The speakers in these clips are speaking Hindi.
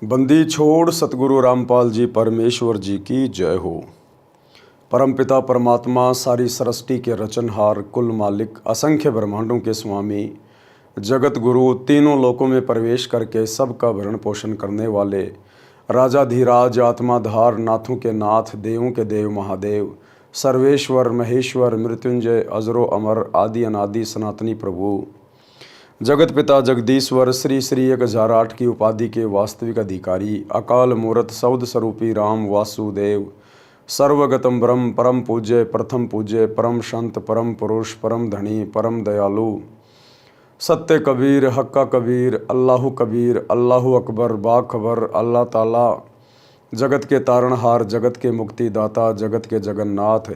बंदी छोड़ सतगुरु रामपाल जी परमेश्वर जी की जय हो। परमपिता परमात्मा सारी सृष्टि के रचनहार, कुल मालिक, असंख्य ब्रह्मांडों के स्वामी, जगत गुरु, तीनों लोकों में प्रवेश करके सबका भरण पोषण करने वाले, राजाधिराज, आत्माधार, नाथों के नाथ, देवों के देव महादेव, सर्वेश्वर महेश्वर, मृत्युंजय, अजरो अमर, आदि अनादि सनातनी प्रभु, जगत पिता जगदीश्वर, श्री श्री 1008 की उपाधि के वास्तविक अधिकारी, अकाल मूर्त शब्द स्वरूपी राम वासुदेव, सर्वगतम ब्रह्म, परम पूज्य, प्रथम पूज्य, परम संत, परम पुरुष, परम धनी, परम दयालु, सत्य कबीर, हक्का कबीर, अल्लाहु कबीर, अल्लाहु अकबर, बाखबर, अल्लाह ताला, जगत के तारणहार, जगत के मुक्तिदाता, जगत के जगन्नाथ,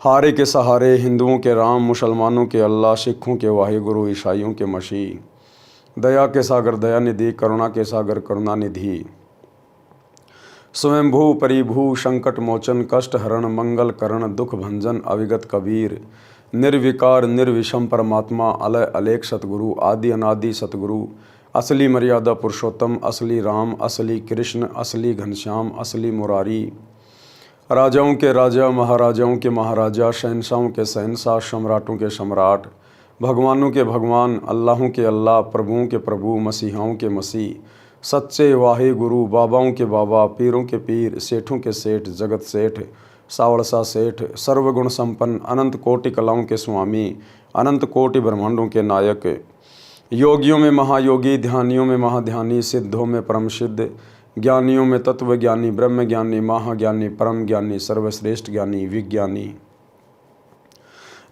हारे के सहारे, हिंदुओं के राम, मुसलमानों के अल्लाह, सिखों के वाहिगुरु, ईसाइयों के मसीह, दया के सागर दयानिधि, करुणा के सागर करुणानिधि, स्वयंभू परिभू, संकट मोचन, कष्ट हरण, मंगल करण, दुख भंजन, अविगत कबीर, निर्विकार निर्विषम परमात्मा, अलय अलेख सतगुरु, आदि अनादि सतगुरु, असली मर्यादा पुरुषोत्तम, असली राम, असली कृष्ण, असली घनश्याम, असली मुरारी, राजाओं के राजा, महाराजाओं के महाराजा, शहंशाहों के शहंशाह, सम्राटों के सम्राट, भगवानों के भगवान, अल्लाहों के अल्लाह, प्रभुओं के प्रभु, मसीहाओं के मसीह, सच्चे वाहे गुरु, बाबाओं के बाबा, पीरों के पीर, सेठों के सेठ, जगत सेठ, सावड़सा सेठ, सर्वगुण संपन्न, अनंत कोटि कलाओं के स्वामी, अनंत कोटि ब्रह्मांडों के नायक, योगियों में महायोगी, ध्यानियों में महाध्यानी, सिद्धों में परम सिद्ध, ज्ञानियों में तत्व ज्ञानी, ब्रह्म ज्ञानी, महाज्ञानी, परम ज्ञानी, सर्वश्रेष्ठ ज्ञानी, विज्ञानी,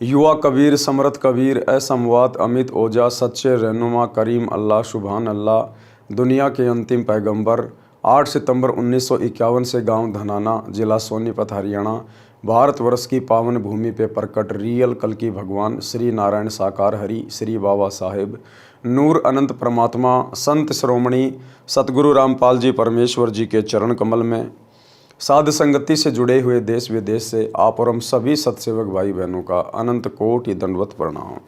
युवा कबीर, समर्थ कबीर, असमवात, अमित ओजा, सच्चे रहनुमा, करीम अल्लाह, सुभान अल्लाह, दुनिया के अंतिम पैगंबर, 8 सितंबर 1951 से गांव धनाना, जिला सोनीपत, हरियाणा, भारतवर्ष की पावन भूमि पे प्रकट रियल कल की भगवान श्री नारायण साकार हरि, श्री बाबा साहेब, नूर अनंत परमात्मा, संत श्रोमणी सतगुरु रामपाल जी परमेश्वर जी के चरण कमल में साध संगति से जुड़े हुए देश विदेश से आप और हम सभी सत्सेवक भाई बहनों का अनंत कोटि दंडवत प्रणाम।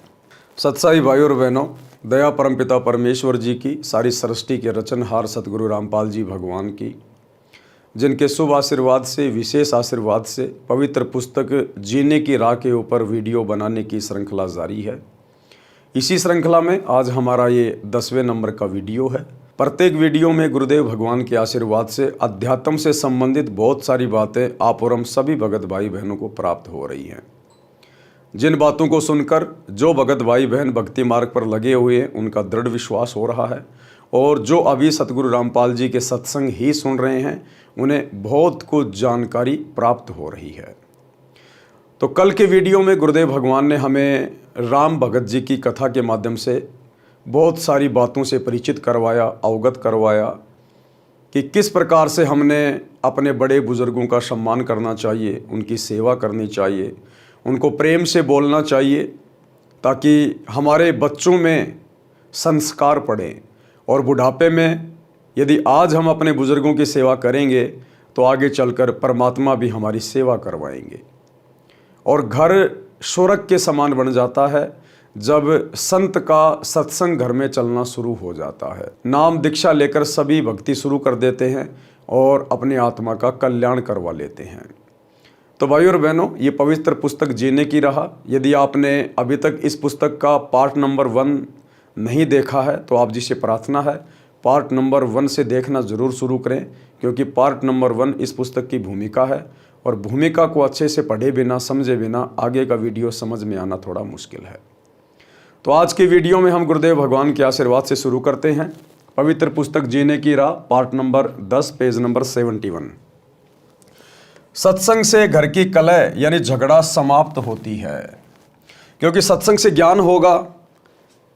सत्साई भाई और बहनों, दया परमपिता परमेश्वर जी की, सारी सृष्टि के रचनहार सतगुरु रामपाल जी भगवान की, जिनके शुभ आशीर्वाद से, विशेष आशीर्वाद से पवित्र पुस्तक जीने की राह के ऊपर वीडियो बनाने की श्रृंखला जारी है। इसी श्रृंखला में आज हमारा ये 10वें नंबर का वीडियो है। प्रत्येक वीडियो में गुरुदेव भगवान के आशीर्वाद से अध्यात्म से संबंधित बहुत सारी बातें आप और हम सभी भगत भाई बहनों को प्राप्त हो रही हैं। जिन बातों को सुनकर जो भगत भाई बहन भक्ति मार्ग पर लगे हुए हैं उनका दृढ़ विश्वास हो रहा है, और जो अभी सतगुरु रामपाल जी के सत्संग ही सुन रहे हैं उन्हें बहुत कुछ जानकारी प्राप्त हो रही है। तो कल के वीडियो में गुरुदेव भगवान ने हमें राम भगत जी की कथा के माध्यम से बहुत सारी बातों से परिचित करवाया, अवगत करवाया कि किस प्रकार से हमने अपने बड़े बुजुर्गों का सम्मान करना चाहिए, उनकी सेवा करनी चाहिए, उनको प्रेम से बोलना चाहिए, ताकि हमारे बच्चों में संस्कार पड़े, और बुढ़ापे में यदि आज हम अपने बुजुर्गों की सेवा करेंगे तो आगे चलकर परमात्मा भी हमारी सेवा करवाएंगे। और घर स्वर्ग के समान बन जाता है जब संत का सत्संग घर में चलना शुरू हो जाता है। नाम दीक्षा लेकर सभी भक्ति शुरू कर देते हैं और अपनी आत्मा का कल्याण करवा लेते हैं। तो भाई और बहनों, ये पवित्र पुस्तक जीने की राह, यदि आपने अभी तक इस पुस्तक का पार्ट नंबर 1 नहीं देखा है तो आप जिसे प्रार्थना है पार्ट नंबर 1 से देखना ज़रूर शुरू करें, क्योंकि पार्ट नंबर 1 इस पुस्तक की भूमिका है, और भूमिका को अच्छे से पढ़े बिना, समझे बिना आगे का वीडियो समझ में आना थोड़ा मुश्किल है। तो आज के वीडियो में हम गुरुदेव भगवान के आशीर्वाद से शुरू करते हैं। पवित्र पुस्तक जीने की राह, पार्ट नंबर 10, पेज नंबर 71। सत्संग से घर की कलह यानी झगड़ा समाप्त होती है, क्योंकि सत्संग से ज्ञान होगा।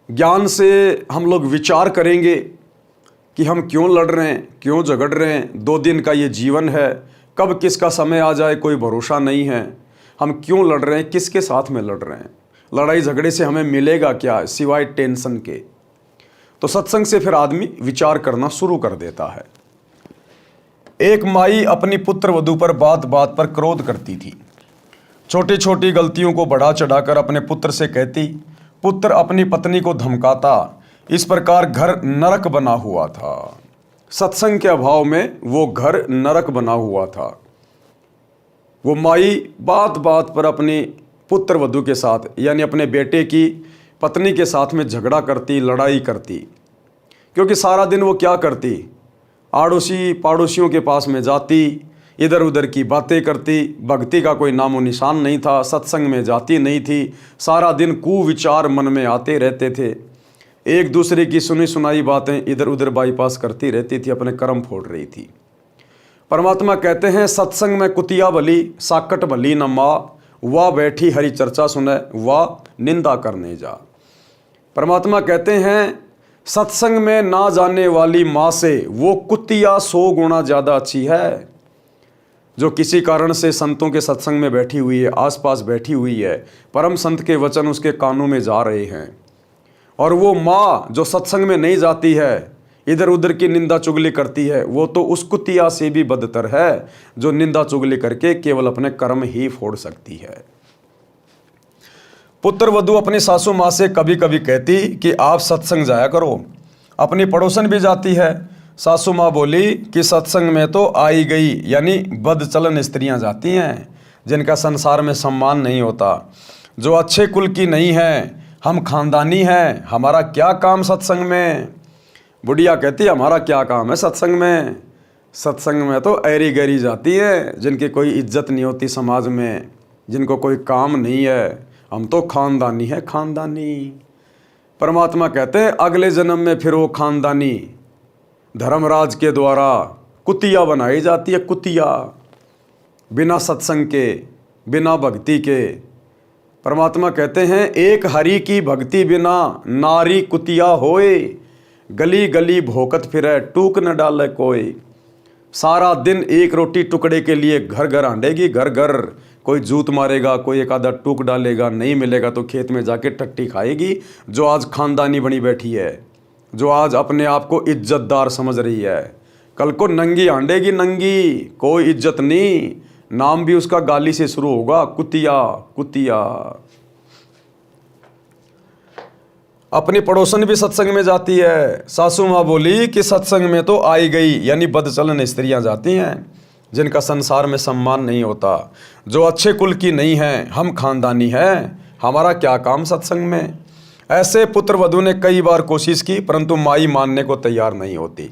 ज्ञान से हम लोग विचार करेंगे कि हम क्यों लड़ रहे हैं, क्यों झगड़ रहे हैं। 2 दिन का ये जीवन है, कब किसका समय आ जाए कोई भरोसा नहीं है। हम क्यों लड़ रहे हैं, किसके साथ में लड़ रहे हैं, लड़ाई झगड़े से हमें मिलेगा क्या सिवाय टेंशन के। तो सत्संग से फिर आदमी विचार करना शुरू कर देता है। एक माई अपनी पुत्र वधू पर बात बात पर क्रोध करती थी। छोटी छोटी गलतियों को बढ़ा चढ़ाकर अपने पुत्र से कहती। पुत्र अपनी पत्नी को धमकाता। इस प्रकार घर नरक बना हुआ था। सत्संग के अभाव में वो घर नरक बना हुआ था। वो माई बात बात पर अपनी पुत्र वधू के साथ यानी अपने बेटे की पत्नी के साथ में झगड़ा करती, लड़ाई करती। क्योंकि सारा दिन वो क्या करती, आड़ोसी पड़ोसियों के पास में जाती, इधर उधर की बातें करती, भक्ति का कोई नामो निशान नहीं था, सत्संग में जाती नहीं थी, सारा दिन कुविचार मन में आते रहते थे, एक दूसरे की सुनी सुनाई बातें इधर उधर बाईपास करती रहती थी, अपने कर्म फोड़ रही थी। परमात्मा कहते हैं सत्संग में कुतिया भली, साकट भली न माँ, वाह बैठी हरि चर्चा सुने, वाह निंदा करने जा। परमात्मा कहते हैं सत्संग में ना जाने वाली माँ से वो कुतिया 100 गुना ज़्यादा अच्छी है। जो किसी कारण से संतों के सत्संग में बैठी हुई है, आसपास बैठी हुई है, परम संत के वचन उसके कानों में जा रहे हैं, और वो माँ जो सत्संग में नहीं जाती है, इधर उधर की निंदा चुगली करती है, वो तो उस कुतिया से भी बदतर है जो निंदा चुगली करके केवल अपने कर्म ही फोड़ सकती है। पुत्र वधू अपनी सासू माँ से कभी कभी कहती कि आप सत्संग जाया करो। अपनी पड़ोसन भी जाती है। सासू माँ बोली कि सत्संग में तो आई गई यानी बदचलन स्त्रियां जाती हैं जिनका संसार में सम्मान नहीं होता, जो अच्छे कुल की नहीं है, हम खानदानी हैं, हमारा क्या काम सत्संग में। बुढ़िया कहती हमारा क्या काम है सत्संग में। सत्संग में तो ऐरी गैरी जाती है जिनकी कोई इज्जत नहीं होती समाज में, जिनको कोई काम नहीं है, हम तो खानदानी है, खानदानी। परमात्मा कहते हैं अगले जन्म में फिर वो खानदानी धर्मराज के द्वारा कुतिया बनाई जाती है, कुतिया, बिना सत्संग के, बिना भक्ति के। परमात्मा कहते हैं एक हरि की भक्ति बिना नारी कुतिया होए, गली गली भोकत फिरे टूक न डाले कोई। सारा दिन एक रोटी टुकड़े के लिए घर घर आंडेगी, घर घर, कोई जूत मारेगा, कोई एक आधा टूक डालेगा, नहीं मिलेगा तो खेत में जाके टट्टी खाएगी। जो आज खानदानी बनी बैठी है, जो आज अपने आप को इज्जतदार समझ रही है, कल को नंगी आंडेगी, नंगी, कोई इज्जत नहीं, नाम भी उसका गाली से शुरू होगा, कुतिया कुतिया। अपनी पड़ोसन भी सत्संग में जाती है। सासू माँ बोली कि सत्संग में तो आई गई यानी बदचलन स्त्रियां जाती हैं जिनका संसार में सम्मान नहीं होता, जो अच्छे कुल की नहीं है, हम खानदानी हैं, हमारा क्या काम सत्संग में। ऐसे पुत्र वधू ने कई बार कोशिश की परंतु माई मानने को तैयार नहीं होती।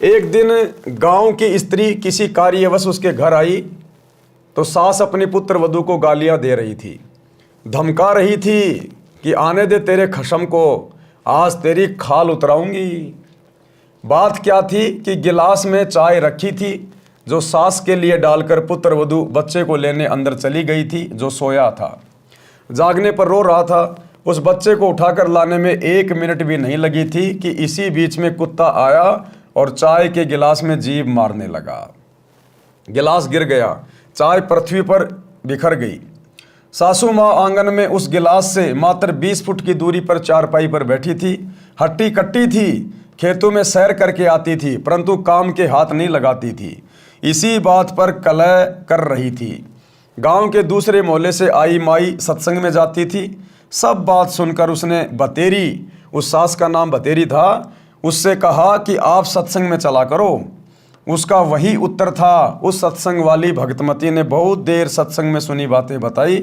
एक दिन गांव की स्त्री किसी कार्यवश उसके घर आई तो सास अपनी पुत्र वधू को गालियां दे रही थी, धमका रही थी कि आने दे तेरे खशम को, आज तेरी खाल उतराऊंगी। बात क्या थी कि गिलास में चाय रखी थी जो सास के लिए डालकर पुत्र वधू बच्चे को लेने अंदर चली गई थी, जो सोया था, जागने पर रो रहा था। उस बच्चे को उठाकर लाने में 1 मिनट भी नहीं लगी थी कि इसी बीच में कुत्ता आया और चाय के गिलास में जीभ मारने लगा। गिलास गिर गया, चाय पृथ्वी पर बिखर गई। सासू माँ आंगन में उस गिलास से मात्र 20 फुट की दूरी पर चारपाई पर बैठी थी, हट्टी कट्टी थी, खेतों में सैर करके आती थी परंतु काम के हाथ नहीं लगाती थी, इसी बात पर कलह कर रही थी। गांव के दूसरे मोहल्ले से आई माई सत्संग में जाती थी। सब बात सुनकर उसने बतेरी, उस सास का नाम बतेरी था, उससे कहा कि आप सत्संग में चला करो। उसका वही उत्तर था। उस सत्संग वाली भगतमती ने बहुत देर सत्संग में सुनी बातें बताई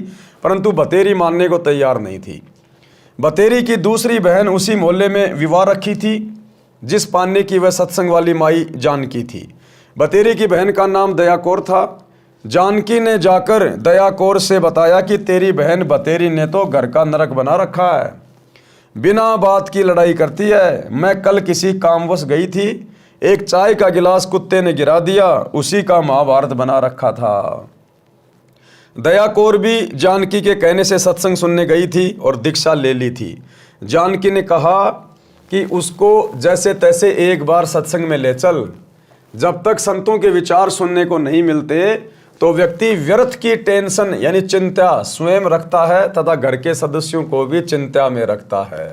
परंतु बतेरी मानने को तैयार नहीं थी। बतेरी की दूसरी बहन उसी मोहल्ले में विवाह रखी थी जिस पाने की वह सत्संग वाली माई जानकी थी। बतेरी की बहन का नाम दया कौर था। जानकी ने जाकर दया कौर से बताया कि तेरी बहन बतेरी ने तो घर का नरक बना रखा है, बिना बात की लड़ाई करती है। मैं कल किसी कामवश गई थी, एक चाय का गिलास कुत्ते ने गिरा दिया, उसी का महाभारत बना रखा था। दया कौर भी जानकी के कहने से सत्संग सुनने गई थी और दीक्षा ले ली थी। जानकी ने कहा कि उसको जैसे तैसे एक बार सत्संग में ले चल। जब तक संतों के विचार सुनने को नहीं मिलते तो व्यक्ति व्यर्थ की टेंशन यानी चिंता स्वयं रखता है तथा घर के सदस्यों को भी चिंता में रखता है।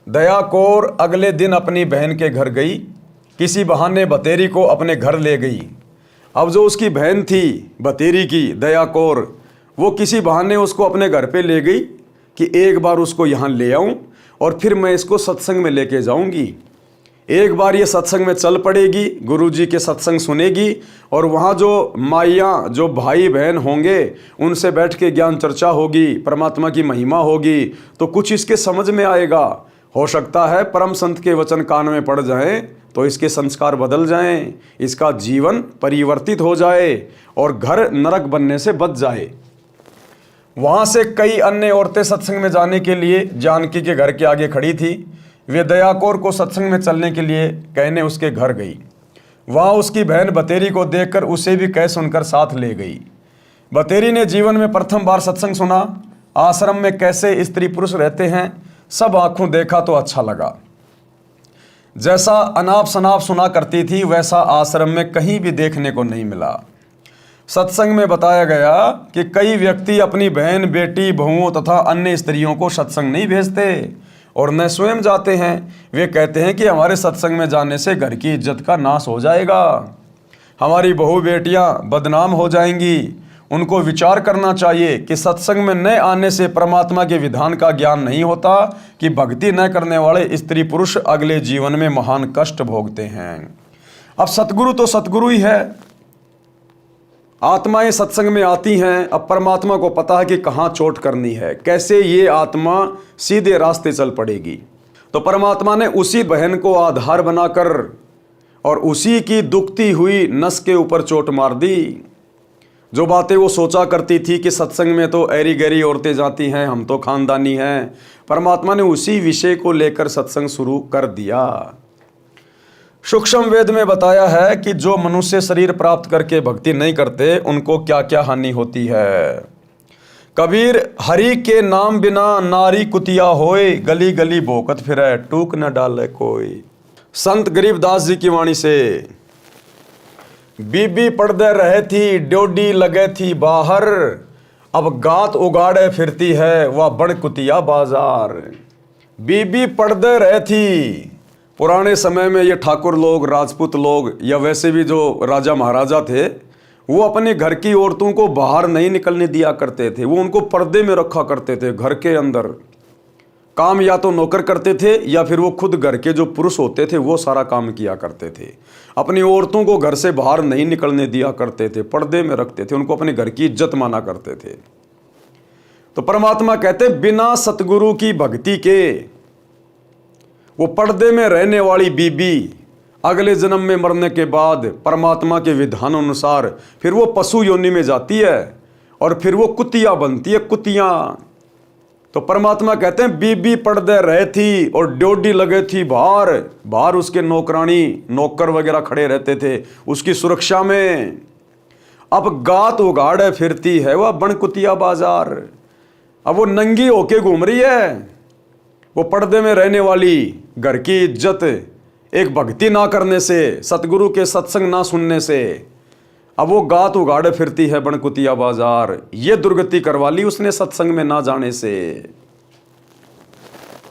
दया कौर अगले दिन अपनी बहन के घर गई, किसी बहाने बतेरी को अपने घर ले गई। अब जो उसकी बहन थी बतेरी की दया कौर, वो किसी बहाने उसको अपने घर पे ले गई कि एक बार उसको यहाँ ले आऊँ और फिर मैं इसको सत्संग में लेके जाऊँगी। एक बार ये सत्संग में चल पड़ेगी, गुरुजी के सत्संग सुनेगी और वहाँ जो माइयाँ, जो भाई बहन होंगे, उनसे बैठ के ज्ञान चर्चा होगी, परमात्मा की महिमा होगी, तो कुछ इसके समझ में आएगा। हो सकता है परम संत के वचन कान में पड़ जाएं तो इसके संस्कार बदल जाएं, इसका जीवन परिवर्तित हो जाए और घर नरक बनने से बच जाए। वहाँ से कई अन्य औरतें सत्संग में जाने के लिए जानकी के घर के आगे खड़ी थी। वे दया कौर को सत्संग में चलने के लिए कहने उसके घर गई। वहाँ उसकी बहन बतेरी को देखकर उसे भी कह सुनकर साथ ले गई। बतेरी ने जीवन में प्रथम बार सत्संग सुना। आश्रम में कैसे स्त्री पुरुष रहते हैं सब आंखों देखा तो अच्छा लगा। जैसा अनाप शनाप सुना करती थी वैसा आश्रम में कहीं भी देखने को नहीं मिला। सत्संग में बताया गया कि कई व्यक्ति अपनी बहन, बेटी, बहुओं तथा अन्य स्त्रियों को सत्संग नहीं भेजते और न स्वयं जाते हैं। वे कहते हैं कि हमारे सत्संग में जाने से घर की इज्जत का नाश हो जाएगा, हमारी बहू बेटियां बदनाम हो जाएंगी। उनको विचार करना चाहिए कि सत्संग में न आने से परमात्मा के विधान का ज्ञान नहीं होता कि भक्ति न करने वाले स्त्री पुरुष अगले जीवन में महान कष्ट भोगते हैं। अब सतगुरु तो सतगुरु ही है। आत्माएं सत्संग में आती हैं। अब परमात्मा को पता है कि कहाँ चोट करनी है, कैसे ये आत्मा सीधे रास्ते चल पड़ेगी। तो परमात्मा ने उसी बहन को आधार बनाकर और उसी की दुखती हुई नस के ऊपर चोट मार दी। जो बातें वो सोचा करती थी कि सत्संग में तो ऐरी गैरी औरतें जाती हैं, हम तो खानदानी हैं, परमात्मा ने उसी विषय को लेकर सत्संग शुरू कर दिया। सूक्ष्म वेद में बताया है कि जो मनुष्य शरीर प्राप्त करके भक्ति नहीं करते उनको क्या क्या हानि होती है। कबीर हरि के नाम बिना नारी कुतिया होए, गली गली भोकत फिरे टूक न डाले कोई। संत गरीबदास जी की वाणी से। बीबी पड़दे रहे थी, ड्योडी लगे थी बाहर, अब गात उगाड़े फिरती है वह बड़ कुतिया बाजार। बीबी पड़दे रहे थी। पुराने समय में ये ठाकुर लोग, राजपूत लोग या वैसे भी जो राजा महाराजा थे, वो अपने घर की औरतों को बाहर नहीं निकलने दिया करते थे। वो उनको पर्दे में रखा करते थे। घर के अंदर काम या तो नौकर करते थे या फिर वो खुद घर के जो पुरुष होते थे वो सारा काम किया करते थे। अपनी औरतों को घर से बाहर नहीं निकलने दिया करते थे, पर्दे में रखते थे, उनको अपने घर की इज्जत माना करते थे। तो परमात्मा कहते बिना सतगुरु की भक्ति के वो पर्दे में रहने वाली बीबी अगले जन्म में मरने के बाद परमात्मा के विधान अनुसार फिर वो पशु योनि में जाती है और फिर वो कुतिया बनती है, कुतियां। तो परमात्मा कहते हैं बीबी पर्दे रहे थी और ड्योडी लगे थी बाहर। बाहर उसके नौकरानी, नौकर वगैरह खड़े रहते थे उसकी सुरक्षा में। अब गात उगाड़े फिरती है वह बन कुतिया बाजार। अब वो नंगी होके घूम रही है। वो पर्दे में रहने वाली घर की इज्जत एक भक्ति ना करने से, सतगुरु के सत्संग ना सुनने से, अब वो गात उगाड़े फिरती है बन कुतिया बाजार। ये दुर्गति करवा ली उसने सत्संग में ना जाने से।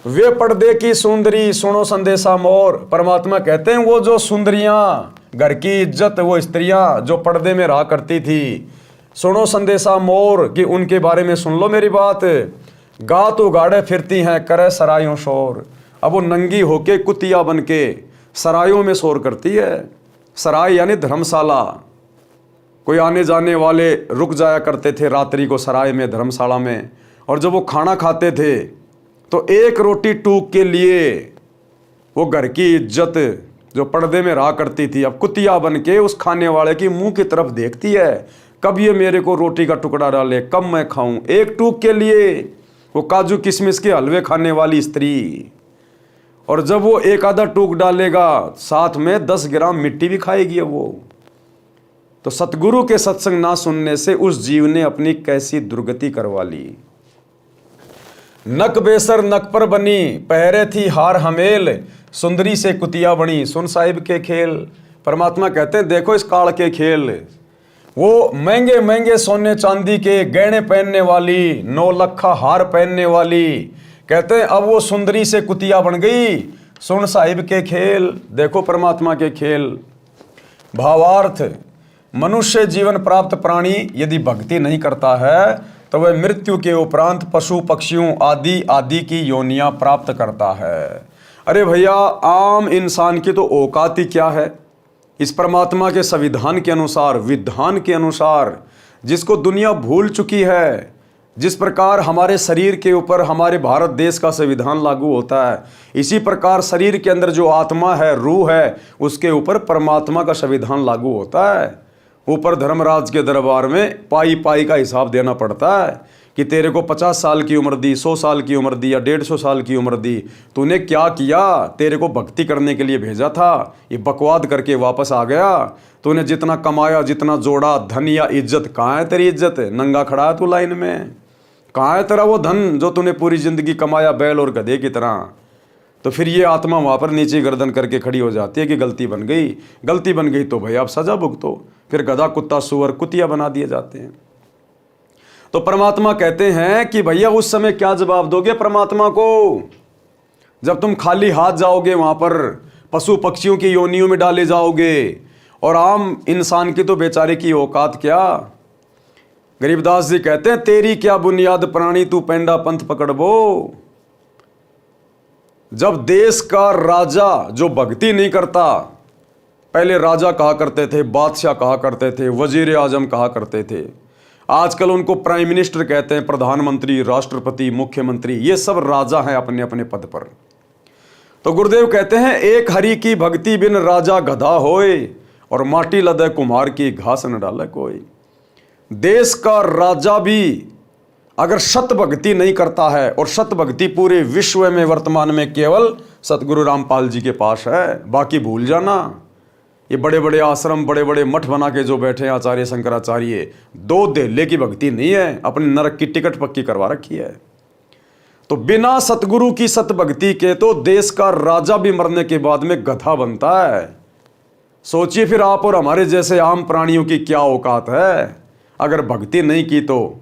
वे पर्दे की सुंदरी सुनो संदेशा मोर। परमात्मा कहते हैं वो जो सुंदरियां, घर की इज्जत, वो स्त्रियां जो पर्दे में रहा करती थी, सुनो संदेशा मोर कि उनके बारे में सुन लो मेरी बात। गात उगाड़े फिरती हैं करे सरायों शोर। अब वो नंगी होके कुतिया बन के सरायों में शोर करती है। सराय यानी धर्मशाला। कोई आने जाने वाले रुक जाया करते थे रात्रि को सराय में, धर्मशाला में, और जब वो खाना खाते थे तो एक रोटी टूक के लिए वो घर की इज्जत जो पर्दे में रहा करती थी अब कुतिया बन के उस खाने वाले की मुंह की तरफ देखती है, कब ये मेरे को रोटी का टुकड़ा डाले, कब मैं खाऊं। एक टूक के लिए वो काजू किशमिश के हलवे खाने वाली स्त्री, और जब वो एक आधा टूक डालेगा साथ में 10 ग्राम मिट्टी भी खाएगी वो। तो सतगुरु के सत्संग ना सुनने से उस जीव ने अपनी कैसी दुर्गति करवा ली। नक बेसर नक पर बनी, पहरे थी हार हमेल, सुंदरी से कुतिया बनी, सुन साहिब के खेल। परमात्मा कहते हैं देखो इस काल के खेल। वो महंगे महंगे सोने चांदी के गहने पहनने वाली, 9 लखा हार पहनने वाली, कहते हैं अब वो सुंदरी से कुतिया बन गई। सुन साहिब के खेल, देखो परमात्मा के खेल। भावार्थ, मनुष्य जीवन प्राप्त प्राणी यदि भक्ति नहीं करता है तो वह मृत्यु के उपरांत पशु पक्षियों आदि आदि की योनियां प्राप्त करता है। अरे भैया, आम इंसान की तो औकात ही क्या है। इस परमात्मा के संविधान के अनुसार, विधान के अनुसार, जिसको दुनिया भूल चुकी है, जिस प्रकार हमारे शरीर के ऊपर हमारे भारत देश का संविधान लागू होता है, इसी प्रकार शरीर के अंदर जो आत्मा है, रूह है, उसके ऊपर परमात्मा का संविधान लागू होता है। ऊपर धर्मराज के दरबार में पाई पाई का हिसाब देना पड़ता है कि तेरे को 50 साल की उम्र दी, 100 साल की उम्र दी या 150 साल की उम्र दी, तूने क्या किया? तेरे को भक्ति करने के लिए भेजा था, ये बकवाद करके वापस आ गया। तूने जितना कमाया, जितना जोड़ा, धन या इज्जत, कहाँ है तेरी इज्जत? नंगा खड़ा है तू लाइन में। कहाँ है तेरा वो धन जो तूने पूरी जिंदगी कमाया बैल और गधे की तरह? तो फिर ये आत्मा वहाँ पर नीचे गर्दन करके खड़ी हो जाती है कि गलती बन गई। गलती बन गई तो भाई आप सजा भुगतो। फिर गधा, कुत्ता, सुअर, कुतिया बना दिए जाते हैं। तो परमात्मा कहते हैं कि भैया उस समय क्या जवाब दोगे परमात्मा को, जब तुम खाली हाथ जाओगे वहां पर, पशु पक्षियों की योनियों में डाले जाओगे, और आम इंसान की तो बेचारे की औकात क्या। गरीबदास जी कहते हैं, तेरी क्या बुनियाद प्राणी, तू पेंडा पंथ पकड़बो। जब देश का राजा जो भक्ति नहीं करता, पहले राजा कहा करते थे, बादशाह कहा करते थे, वजीर आजम कहा करते थे, आजकल उनको प्राइम मिनिस्टर कहते हैं, प्रधानमंत्री, राष्ट्रपति, मुख्यमंत्री, ये सब राजा हैं अपने अपने पद पर। तो गुरुदेव कहते हैं, एक हरि की भक्ति बिन राजा गधा होए, और माटी लदे कुम्हार की घास न डाले कोई। देश का राजा भी अगर सत भक्ति नहीं करता है, और सत भक्ति पूरे विश्व में वर्तमान में केवल सतगुरु रामपाल जी के पास है, बाकी भूल जाना। ये बड़े बड़े आश्रम, बड़े बड़े मठ बना के जो बैठे हैं आचार्य शंकराचार्य, दो देले की भक्ति नहीं है, अपने नरक की टिकट पक्की करवा रखी है। तो बिना सतगुरु की सत भक्ति के तो देश का राजा भी मरने के बाद में गधा बनता है। सोचिए फिर आप और हमारे जैसे आम प्राणियों की क्या औकात है। अगर भक्ति नहीं की तो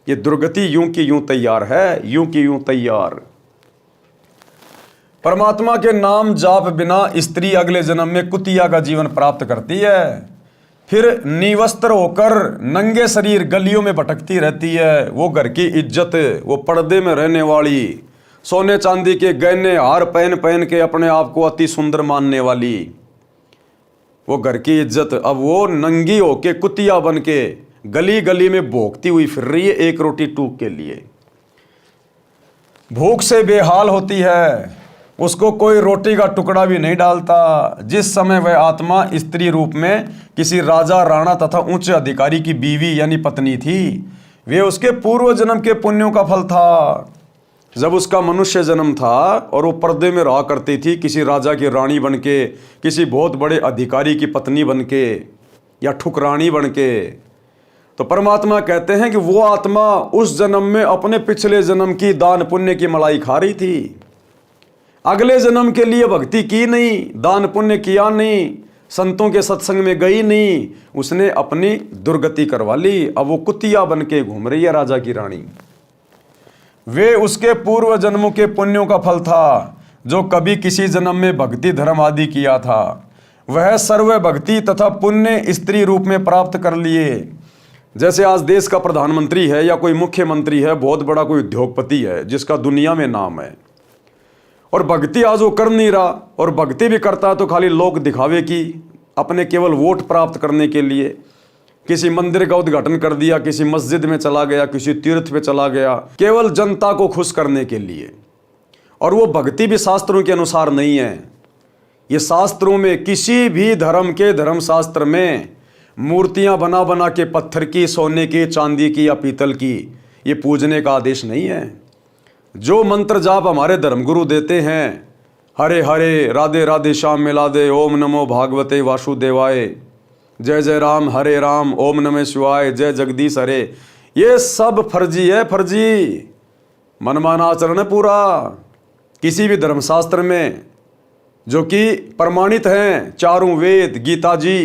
ये दुर्गति यूं की यूं तैयार है, यूं की यूं तैयार। परमात्मा के नाम जाप बिना स्त्री अगले जन्म में कुतिया का जीवन प्राप्त करती है, फिर निवस्त्र होकर नंगे शरीर गलियों में भटकती रहती है। वो घर की इज्जत, वो पर्दे में रहने वाली, सोने चांदी के गहने हार पहन पहन के अपने आप को अति सुंदर मानने वाली, वो घर की इज्जत अब वो नंगी होके कुतिया बन के गली गली में भोंकती हुई फिर रही है एक रोटी टूक के लिए। भूख से बेहाल होती है, उसको कोई रोटी का टुकड़ा भी नहीं डालता। जिस समय वह आत्मा स्त्री रूप में किसी राजा, राणा तथा उच्च अधिकारी की बीवी यानी पत्नी थी, वे उसके पूर्व जन्म के पुण्यों का फल था। जब उसका मनुष्य जन्म था और वो पर्दे में रहा करती थी, किसी राजा की रानी बन के, किसी बहुत बड़े अधिकारी की पत्नी बन के, या ठुकरानी बन के, तो परमात्मा कहते हैं कि वो आत्मा उस जन्म में अपने पिछले जन्म की दान पुण्य की मलाई खा रही थी। अगले जन्म के लिए भक्ति की नहीं, दान पुण्य किया नहीं, संतों के सत्संग में गई नहीं, उसने अपनी दुर्गति करवा ली। अब वो कुतिया बन के घूम रही है राजा की रानी। वे उसके पूर्व जन्मों के पुण्यों का फल था, जो कभी किसी जन्म में भक्ति धर्म आदि किया था, वह सर्व भक्ति तथा पुण्य स्त्री रूप में प्राप्त कर लिए। जैसे आज देश का प्रधानमंत्री है या कोई मुख्यमंत्री है, बहुत बड़ा कोई उद्योगपति है जिसका दुनिया में नाम है, और भक्ति आज वो कर नहीं रहा, और भक्ति भी करता है तो खाली लोक दिखावे की, अपने केवल वोट प्राप्त करने के लिए। किसी मंदिर का उद्घाटन कर दिया, किसी मस्जिद में चला गया, किसी तीर्थ पे चला गया, केवल जनता को खुश करने के लिए। और वो भक्ति भी शास्त्रों के अनुसार नहीं है। ये शास्त्रों में, किसी भी धर्म के धर्म शास्त्र में मूर्तियां बना बना के पत्थर की, सोने की, चांदी की या पीतल की, ये पूजने का आदेश नहीं है। जो मंत्र जाप हमारे धर्मगुरु देते हैं, हरे हरे, राधे राधे, श्याम मिलादे, ओम नमो भागवते वासुदेवाय, जय जय राम, हरे राम, ओम नमः शिवाय, जय जगदीश हरे, ये सब फर्जी है, फर्जी मनमाना आचरण है पूरा। किसी भी धर्मशास्त्र में जो कि प्रमाणित हैं, चारों वेद, गीता जी,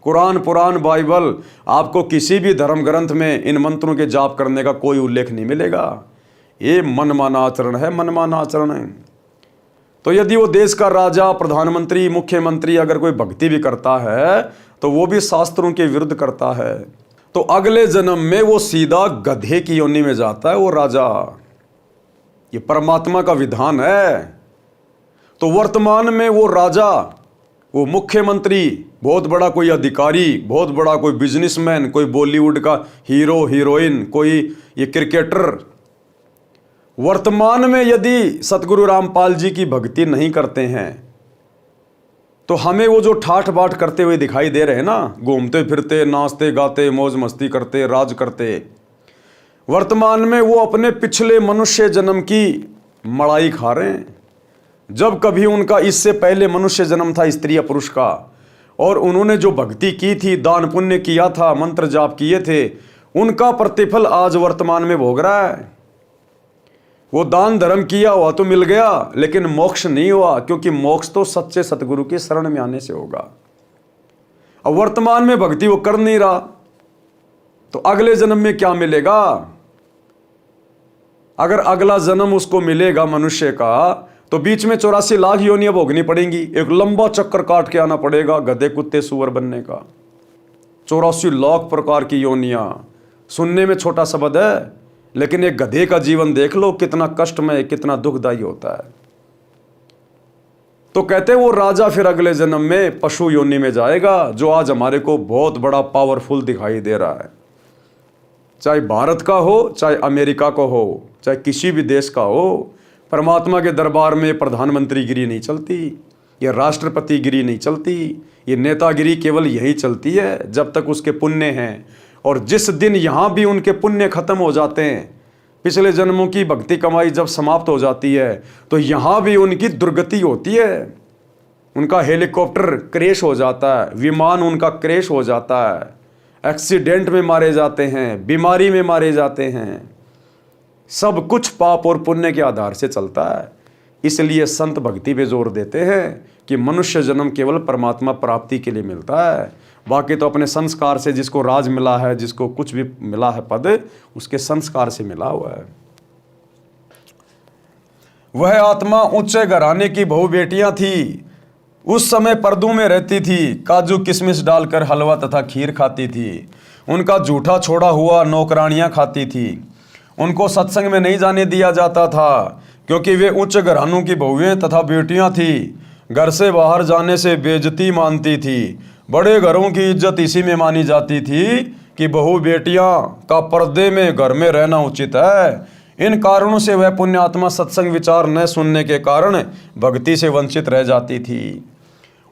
कुरान, पुराण, बाइबल, आपको किसी भी धर्म ग्रंथ में इन मंत्रों के जाप करने का कोई उल्लेख नहीं मिलेगा। ये मनमाना आचरण है, मनमाना आचरण है। तो यदि वो देश का राजा, प्रधानमंत्री, मुख्यमंत्री अगर कोई भक्ति भी करता है तो वो भी शास्त्रों के विरुद्ध करता है। तो अगले जन्म में वो सीधा गधे की योनि में जाता है वो राजा। ये परमात्मा का विधान है। तो वर्तमान में वो राजा, वो मुख्यमंत्री, बहुत बड़ा कोई अधिकारी, बहुत बड़ा कोई बिजनेसमैन, कोई बॉलीवुड का हीरो हीरोइन, कोई ये क्रिकेटर, वर्तमान में यदि सतगुरु रामपाल जी की भक्ति नहीं करते हैं तो हमें वो जो ठाठ बाट करते हुए दिखाई दे रहे हैं ना, घूमते फिरते, नाचते गाते, मौज मस्ती करते, राज करते, वर्तमान में वो अपने पिछले मनुष्य जन्म की मड़ाई खा रहे हैं। जब कभी उनका इससे पहले मनुष्य जन्म था स्त्री या पुरुष का, और उन्होंने जो भक्ति की थी, दान पुण्य किया था, मंत्र जाप किए थे, उनका प्रतिफल आज वर्तमान में भोग रहा है। वो दान धर्म किया हुआ तो मिल गया, लेकिन मोक्ष नहीं हुआ, क्योंकि मोक्ष तो सच्चे सतगुरु के शरण में आने से होगा। अब वर्तमान में भक्ति वो कर नहीं रहा तो अगले जन्म में क्या मिलेगा? अगर अगला जन्म उसको मिलेगा मनुष्य का, तो बीच में 84 लाख योनियां भोगनी पड़ेंगी, एक लंबा चक्कर काट के आना पड़ेगा गधे कुत्ते सुअर बनने का। 84 लाख प्रकार की योनियां, सुनने में छोटा शब्द है, लेकिन एक गधे का जीवन देख लो, कितना कष्टमय, कितना दुखदायी होता है। तो कहते वो राजा फिर अगले जन्म में पशु योनि में जाएगा, जो आज हमारे को बहुत बड़ा पावरफुल दिखाई दे रहा है। चाहे भारत का हो, चाहे अमेरिका का हो, चाहे किसी भी देश का हो, परमात्मा के दरबार में प्रधानमंत्रीगिरी नहीं चलती, ये राष्ट्रपतिगिरी नहीं चलती, ये नेतागिरी केवल यही चलती है जब तक उसके पुण्य हैं। और जिस दिन यहाँ भी उनके पुण्य खत्म हो जाते हैं, पिछले जन्मों की भक्ति कमाई जब समाप्त हो जाती है, तो यहाँ भी उनकी दुर्गति होती है। उनका हेलीकॉप्टर क्रैश हो जाता है, विमान उनका क्रैश हो जाता है, एक्सीडेंट में मारे जाते हैं, बीमारी में मारे जाते हैं। सब कुछ पाप और पुण्य के आधार से चलता है। इसलिए संत भक्ति पे जोर देते हैं कि मनुष्य जन्म केवल परमात्मा प्राप्ति के लिए मिलता है, बाकी तो अपने संस्कार से, जिसको राज मिला है, जिसको कुछ भी मिला है पद, उसके संस्कार से मिला हुआ है। वह आत्मा उच्च घराने की बहु बेटियां थी, उस समय पर्दों में रहती थी, काजू किशमिश डालकर हलवा तथा खीर खाती थी। उनका जूठा छोड़ा हुआ नौकरानियां खाती थी। उनको सत्संग में नहीं जाने दिया जाता था, क्योंकि वे उच्च घरानों की बहुएं तथा बेटियां थी। घर से बाहर जाने से बेइज्जती मानती थी। बड़े घरों की इज्जत इसी में मानी जाती थी कि बहु बेटियां का पर्दे में घर में रहना उचित है। इन कारणों से वह पुण्यात्मा सत्संग विचार न सुनने के कारण भक्ति से वंचित रह जाती थी।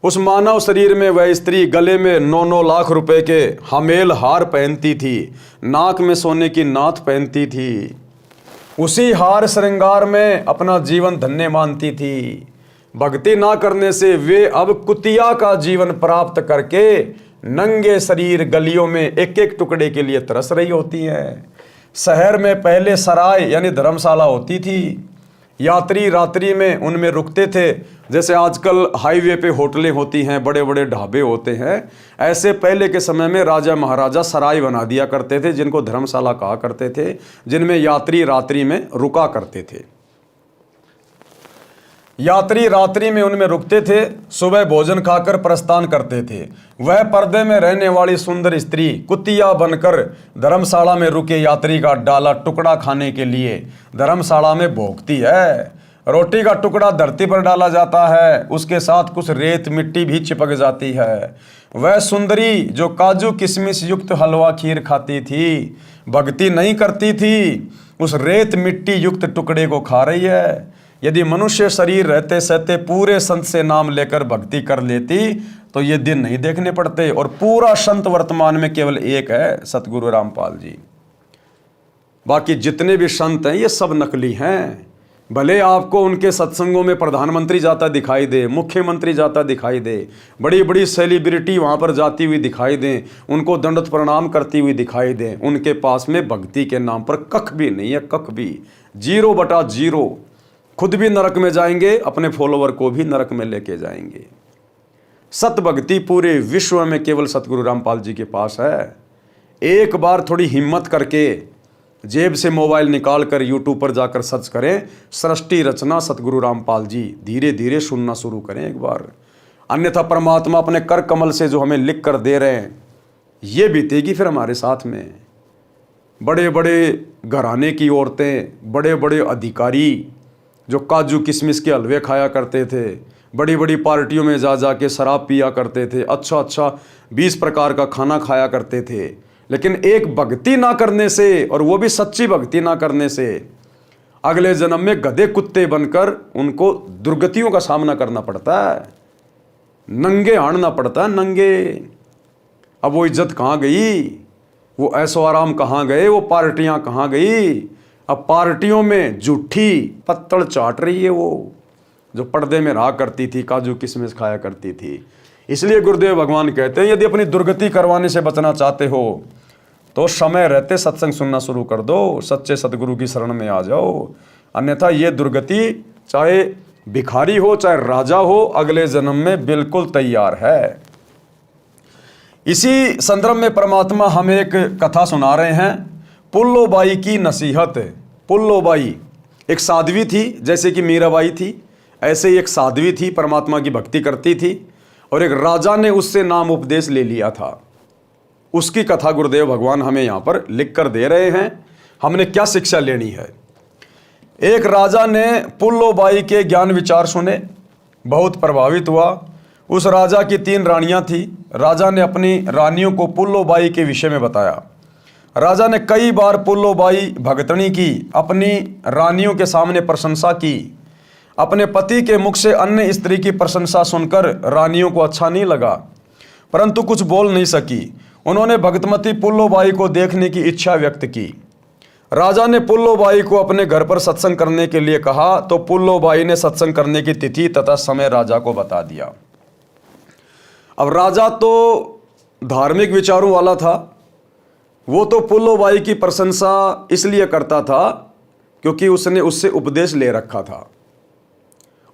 उस मानव शरीर में वह स्त्री गले में 9-9 लाख रुपए के हमेल हार पहनती थी, नाक में सोने की नाथ पहनती थी, उसी हार श्रृंगार में अपना जीवन धन्य मानती थी। भक्ति ना करने से वे अब कुतिया का जीवन प्राप्त करके नंगे शरीर गलियों में एक एक टुकड़े के लिए तरस रही होती हैं। शहर में पहले सराय यानी धर्मशाला होती थी, यात्री रात्रि में उनमें रुकते थे। जैसे आजकल हाईवे पे होटलें होती हैं, बड़े बड़े ढाबे होते हैं, ऐसे पहले के समय में राजा महाराजा सराय बना दिया करते थे, जिनको धर्मशाला कहा करते थे, जिनमें यात्री रात्रि में रुका करते थे। यात्री रात्रि में उनमें रुकते थे, सुबह भोजन खाकर प्रस्थान करते थे। वह पर्दे में रहने वाली सुंदर स्त्री कुतिया बनकर धर्मशाला में रुके यात्री का डाला टुकड़ा खाने के लिए धर्मशाला में भोगती है। रोटी का टुकड़ा धरती पर डाला जाता है, उसके साथ कुछ रेत मिट्टी भी चिपक जाती है। वह सुंदरी जो काजू किशमिश युक्त हलवा खीर खाती थी, भक्ति नहीं करती थी, उस रेत मिट्टी युक्त टुकड़े को खा रही है। यदि मनुष्य शरीर रहते सहते पूरे संत से नाम लेकर भक्ति कर लेती तो ये दिन नहीं देखने पड़ते। और पूरा संत वर्तमान में केवल एक है, सतगुरु रामपाल जी। बाकी जितने भी संत हैं ये सब नकली हैं। भले आपको उनके सत्संगों में प्रधानमंत्री जाता दिखाई दे, मुख्यमंत्री जाता दिखाई दे, बड़ी बड़ी सेलिब्रिटी वहाँ पर जाती हुई दिखाई दें, उनको दंडवत प्रणाम करती हुई दिखाई दें, उनके पास में भक्ति के नाम पर कख भी नहीं है, कख भी, 0/0। खुद भी नरक में जाएंगे, अपने फॉलोवर को भी नरक में लेके जाएंगे। सत भक्ति पूरे विश्व में केवल सतगुरु रामपाल जी के पास है। एक बार थोड़ी हिम्मत करके जेब से मोबाइल निकाल कर यूट्यूब पर जाकर सर्च करें, सृष्टि रचना सतगुरु रामपाल जी, धीरे धीरे सुनना शुरू करें एक बार। अन्यथा परमात्मा अपने कर कमल से जो हमें लिख कर दे रहे हैं, ये बीतेगी फिर हमारे साथ में। बड़े बड़े घराने की औरतें, बड़े बड़े अधिकारी, जो काजू किशमिश के हलवे खाया करते थे, बड़ी बड़ी पार्टियों में जा जा के शराब पिया करते थे, अच्छा अच्छा 20 प्रकार का खाना खाया करते थे, लेकिन एक भक्ति ना करने से, और वो भी सच्ची भक्ति ना करने से, अगले जन्म में गधे कुत्ते बनकर उनको दुर्गतियों का सामना करना पड़ता है, नंगे हारना पड़ता है, नंगे। अब वो इज्जत कहाँ गई, वो ऐशो आराम कहाँ गए, वो पार्टियां कहाँ गई। अब पार्टियों में झूठी पत्तल चाट रही है वो, जो पर्दे में रहा करती थी, काजू किशमिश खाया करती थी। इसलिए गुरुदेव भगवान कहते हैं, यदि अपनी दुर्गति करवाने से बचना चाहते हो तो समय रहते सत्संग सुनना शुरू कर दो, सच्चे सदगुरु की शरण में आ जाओ, अन्यथा ये दुर्गति चाहे भिखारी हो चाहे राजा हो, अगले जन्म में बिल्कुल तैयार है। इसी संदर्भ में परमात्मा हमें एक कथा सुना रहे हैं, पुल्लोबाई की नसीहत। पुल्लोबाई एक साध्वी थी, जैसे कि मीराबाई थी, ऐसे ही एक साध्वी थी, परमात्मा की भक्ति करती थी, और एक राजा ने उससे नाम उपदेश ले लिया था। उसकी कथा गुरुदेव भगवान हमें यहाँ पर लिख कर दे रहे हैं, हमने क्या शिक्षा लेनी है। एक राजा ने पुल्लोबाई के ज्ञान विचार सुने, बहुत प्रभावित हुआ। उस राजा की 3 रानियां थी। राजा ने अपनी रानियों को पुल्लोबाई के विषय में बताया। राजा ने कई बार पुल्लोबाई भगतनी की, अपनी रानियों के सामने प्रशंसा की। अपने पति के मुख से अन्य स्त्री की प्रशंसा सुनकर रानियों को अच्छा नहीं लगा, परंतु कुछ बोल नहीं सकी। उन्होंने भगतमती पुल्लोबाई को देखने की इच्छा व्यक्त की। राजा ने पुल्लोबाई को अपने घर पर सत्संग करने के लिए कहा, तो पुल्लोबाई ने सत्संग करने की तिथि तथा समय राजा को बता दिया। अब राजा तो धार्मिक विचारों वाला था, वो तो पुल्लोबाई की प्रशंसा इसलिए करता था क्योंकि उसने उससे उपदेश ले रखा था,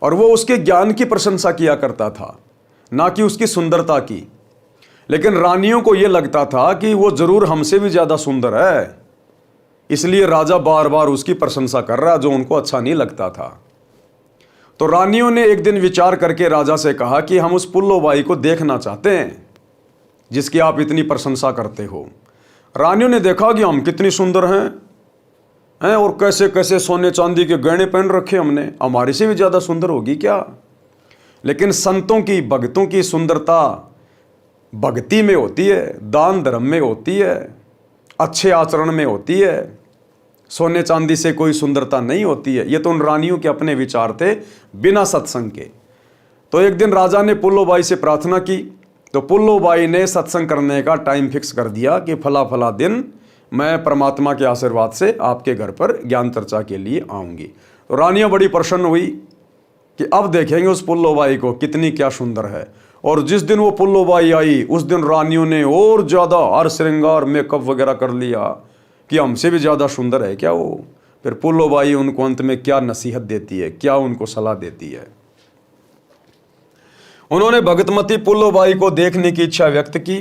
और वो उसके ज्ञान की प्रशंसा किया करता था, ना कि उसकी सुंदरता की। लेकिन रानियों को यह लगता था कि वो जरूर हमसे भी ज़्यादा सुंदर है, इसलिए राजा बार बार उसकी प्रशंसा कर रहा, जो उनको अच्छा नहीं लगता था। तो रानियों ने एक दिन विचार करके राजा से कहा कि हम उस पुल्लोबाई को देखना चाहते हैं जिसकी आप इतनी प्रशंसा करते हो। रानियों ने देखा कि हम कितनी सुंदर हैं और कैसे कैसे सोने चांदी के गहने पहन रखे हमने, हमारे से भी ज़्यादा सुंदर होगी क्या। लेकिन संतों की, भक्तों की सुंदरता भक्ति में होती है, दान धर्म में होती है, अच्छे आचरण में होती है, सोने चांदी से कोई सुंदरता नहीं होती है। ये तो उन रानियों के अपने विचार थे, बिना सत्संग के। तो एक दिन राजा ने पुल्लोबाई से प्रार्थना की, तो पुल्लोबाई ने सत्संग करने का टाइम फिक्स कर दिया कि फला फला दिन मैं परमात्मा के आशीर्वाद से आपके घर पर ज्ञान चर्चा के लिए आऊँगी। तो रानियाँ बड़ी प्रसन्न हुई कि अब देखेंगे उस पुल्लोबाई को कितनी क्या सुंदर है। और जिस दिन वो पुल्लोबाई आई, उस दिन रानियों ने और ज़्यादा हर श्रृंगार मेकअप वगैरह कर लिया कि हमसे भी ज़्यादा सुंदर है क्या वो। फिर पुल्लोबाई उनको अंत में क्या नसीहत देती है, क्या उनको सलाह देती है। उन्होंने भगतमती पुल्लोबाई को देखने की इच्छा व्यक्त की।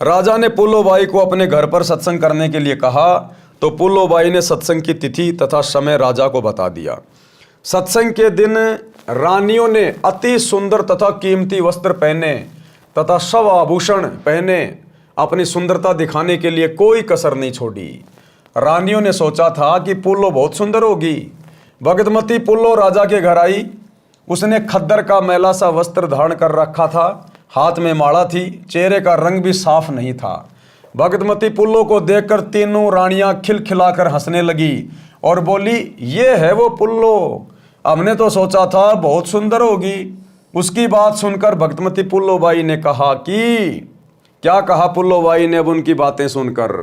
राजा ने पुल्लोबाई को अपने घर पर सत्संग करने के लिए कहा, तो पुल्लोबाई ने सत्संग की तिथि तथा समय राजा को बता दिया। सत्संग के दिन रानियों ने अति सुंदर तथा कीमती वस्त्र पहने तथा सब आभूषण पहने, अपनी सुंदरता दिखाने के लिए कोई कसर नहीं छोड़ी। रानियों ने सोचा था कि पुल्लो बहुत सुंदर होगी। भगतमती पुल्लो राजा के घर आई। उसने खद्दर का मैला सा वस्त्र धारण कर रखा था, हाथ में माला थी, चेहरे का रंग भी साफ नहीं था। भगतमती पुल्लो को देखकर तीनों रानियां खिलखिलाकर हंसने लगी और बोली, ये है वो पुल्लो, हमने तो सोचा था बहुत सुंदर होगी। उसकी बात सुनकर भगतमती पुल्लोबाई ने कहा कि क्या कहा पुल्लोबाई ने अब उनकी बातें सुनकर,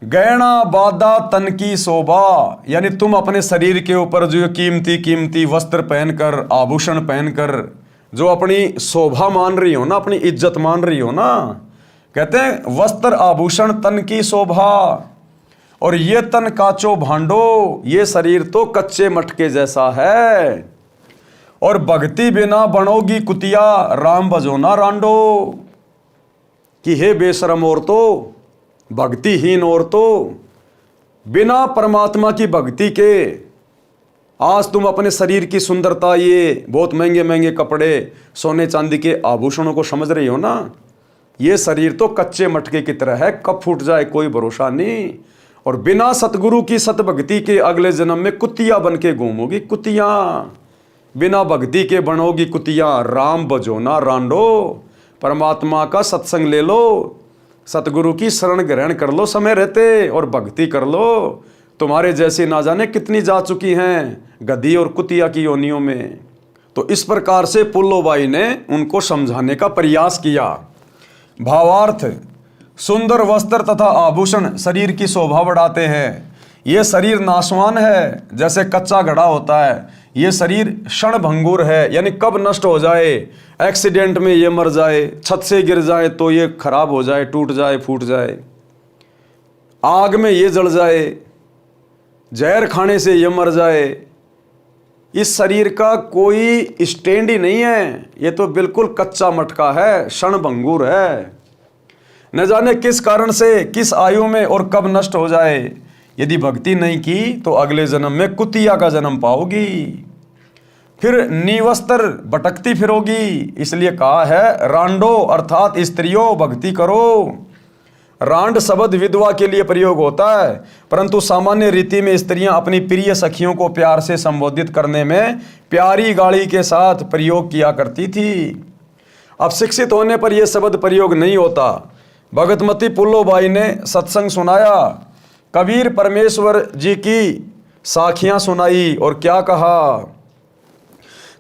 गहना बादा तन की शोभा, यानी तुम अपने शरीर के ऊपर जो कीमती कीमती वस्त्र पहनकर, आभूषण पहनकर जो अपनी शोभा मान रही हो ना, अपनी इज्जत मान रही हो ना, कहते हैं वस्त्र आभूषण तन की शोभा, और ये तन काचो भांडो, ये शरीर तो कच्चे मटके जैसा है, और भक्ति बिना बनोगी कुतिया, राम बजोना रांडो। कि हे बेशरम औरतों, भक्तिहीन औरतों, बिना परमात्मा की भक्ति के आज तुम अपने शरीर की सुंदरता, ये बहुत महंगे महंगे कपड़े, सोने चांदी के आभूषणों को समझ रही हो ना, ये शरीर तो कच्चे मटके की तरह है, कब फूट जाए कोई भरोसा नहीं। और बिना सतगुरु की सतभक्ति के अगले जन्म में कुतिया बन के घूमोगी। कुतिया बिना भक्ति के बनोगी कुतिया। राम भजो ना रांडो, परमात्मा का सत्संग ले लो, सतगुरु की शरण ग्रहण कर लो समय रहते और भक्ति कर लो। तुम्हारे जैसे ना जाने कितनी जा चुकी हैं गधी और कुतिया की योनियों में। तो इस प्रकार से पुल्लोबाई ने उनको समझाने का प्रयास किया। भावार्थ, सुंदर वस्त्र तथा आभूषण शरीर की शोभा बढ़ाते हैं। ये शरीर नाशवान है, जैसे कच्चा घड़ा होता है। ये शरीर क्षण भंगुर है, यानी कब नष्ट हो जाए। एक्सीडेंट में ये मर जाए, छत से गिर जाए तो ये खराब हो जाए, टूट जाए, फूट जाए, आग में ये जल जाए, जहर खाने से ये मर जाए। इस शरीर का कोई स्टैंड ही नहीं है, ये तो बिल्कुल कच्चा मटका है, क्षण भंगुर है। न जाने किस कारण से, किस आयु में और कब नष्ट हो जाए। यदि भक्ति नहीं की तो अगले जन्म में कुतिया का जन्म पाओगी, फिर निवस्त्र भटकती फिरोगी। इसलिए कहा है रांडो, अर्थात स्त्रियों भक्ति करो। रांड शब्द विधवा के लिए प्रयोग होता है, परंतु सामान्य रीति में स्त्रियां अपनी प्रिय सखियों को प्यार से संबोधित करने में प्यारी गाली के साथ प्रयोग किया करती थी। अब शिक्षित होने पर यह शब्द प्रयोग नहीं होता। भगतमती पुल्लोबाई ने सत्संग सुनाया, कबीर परमेश्वर जी की साखियां सुनाई और क्या कहा,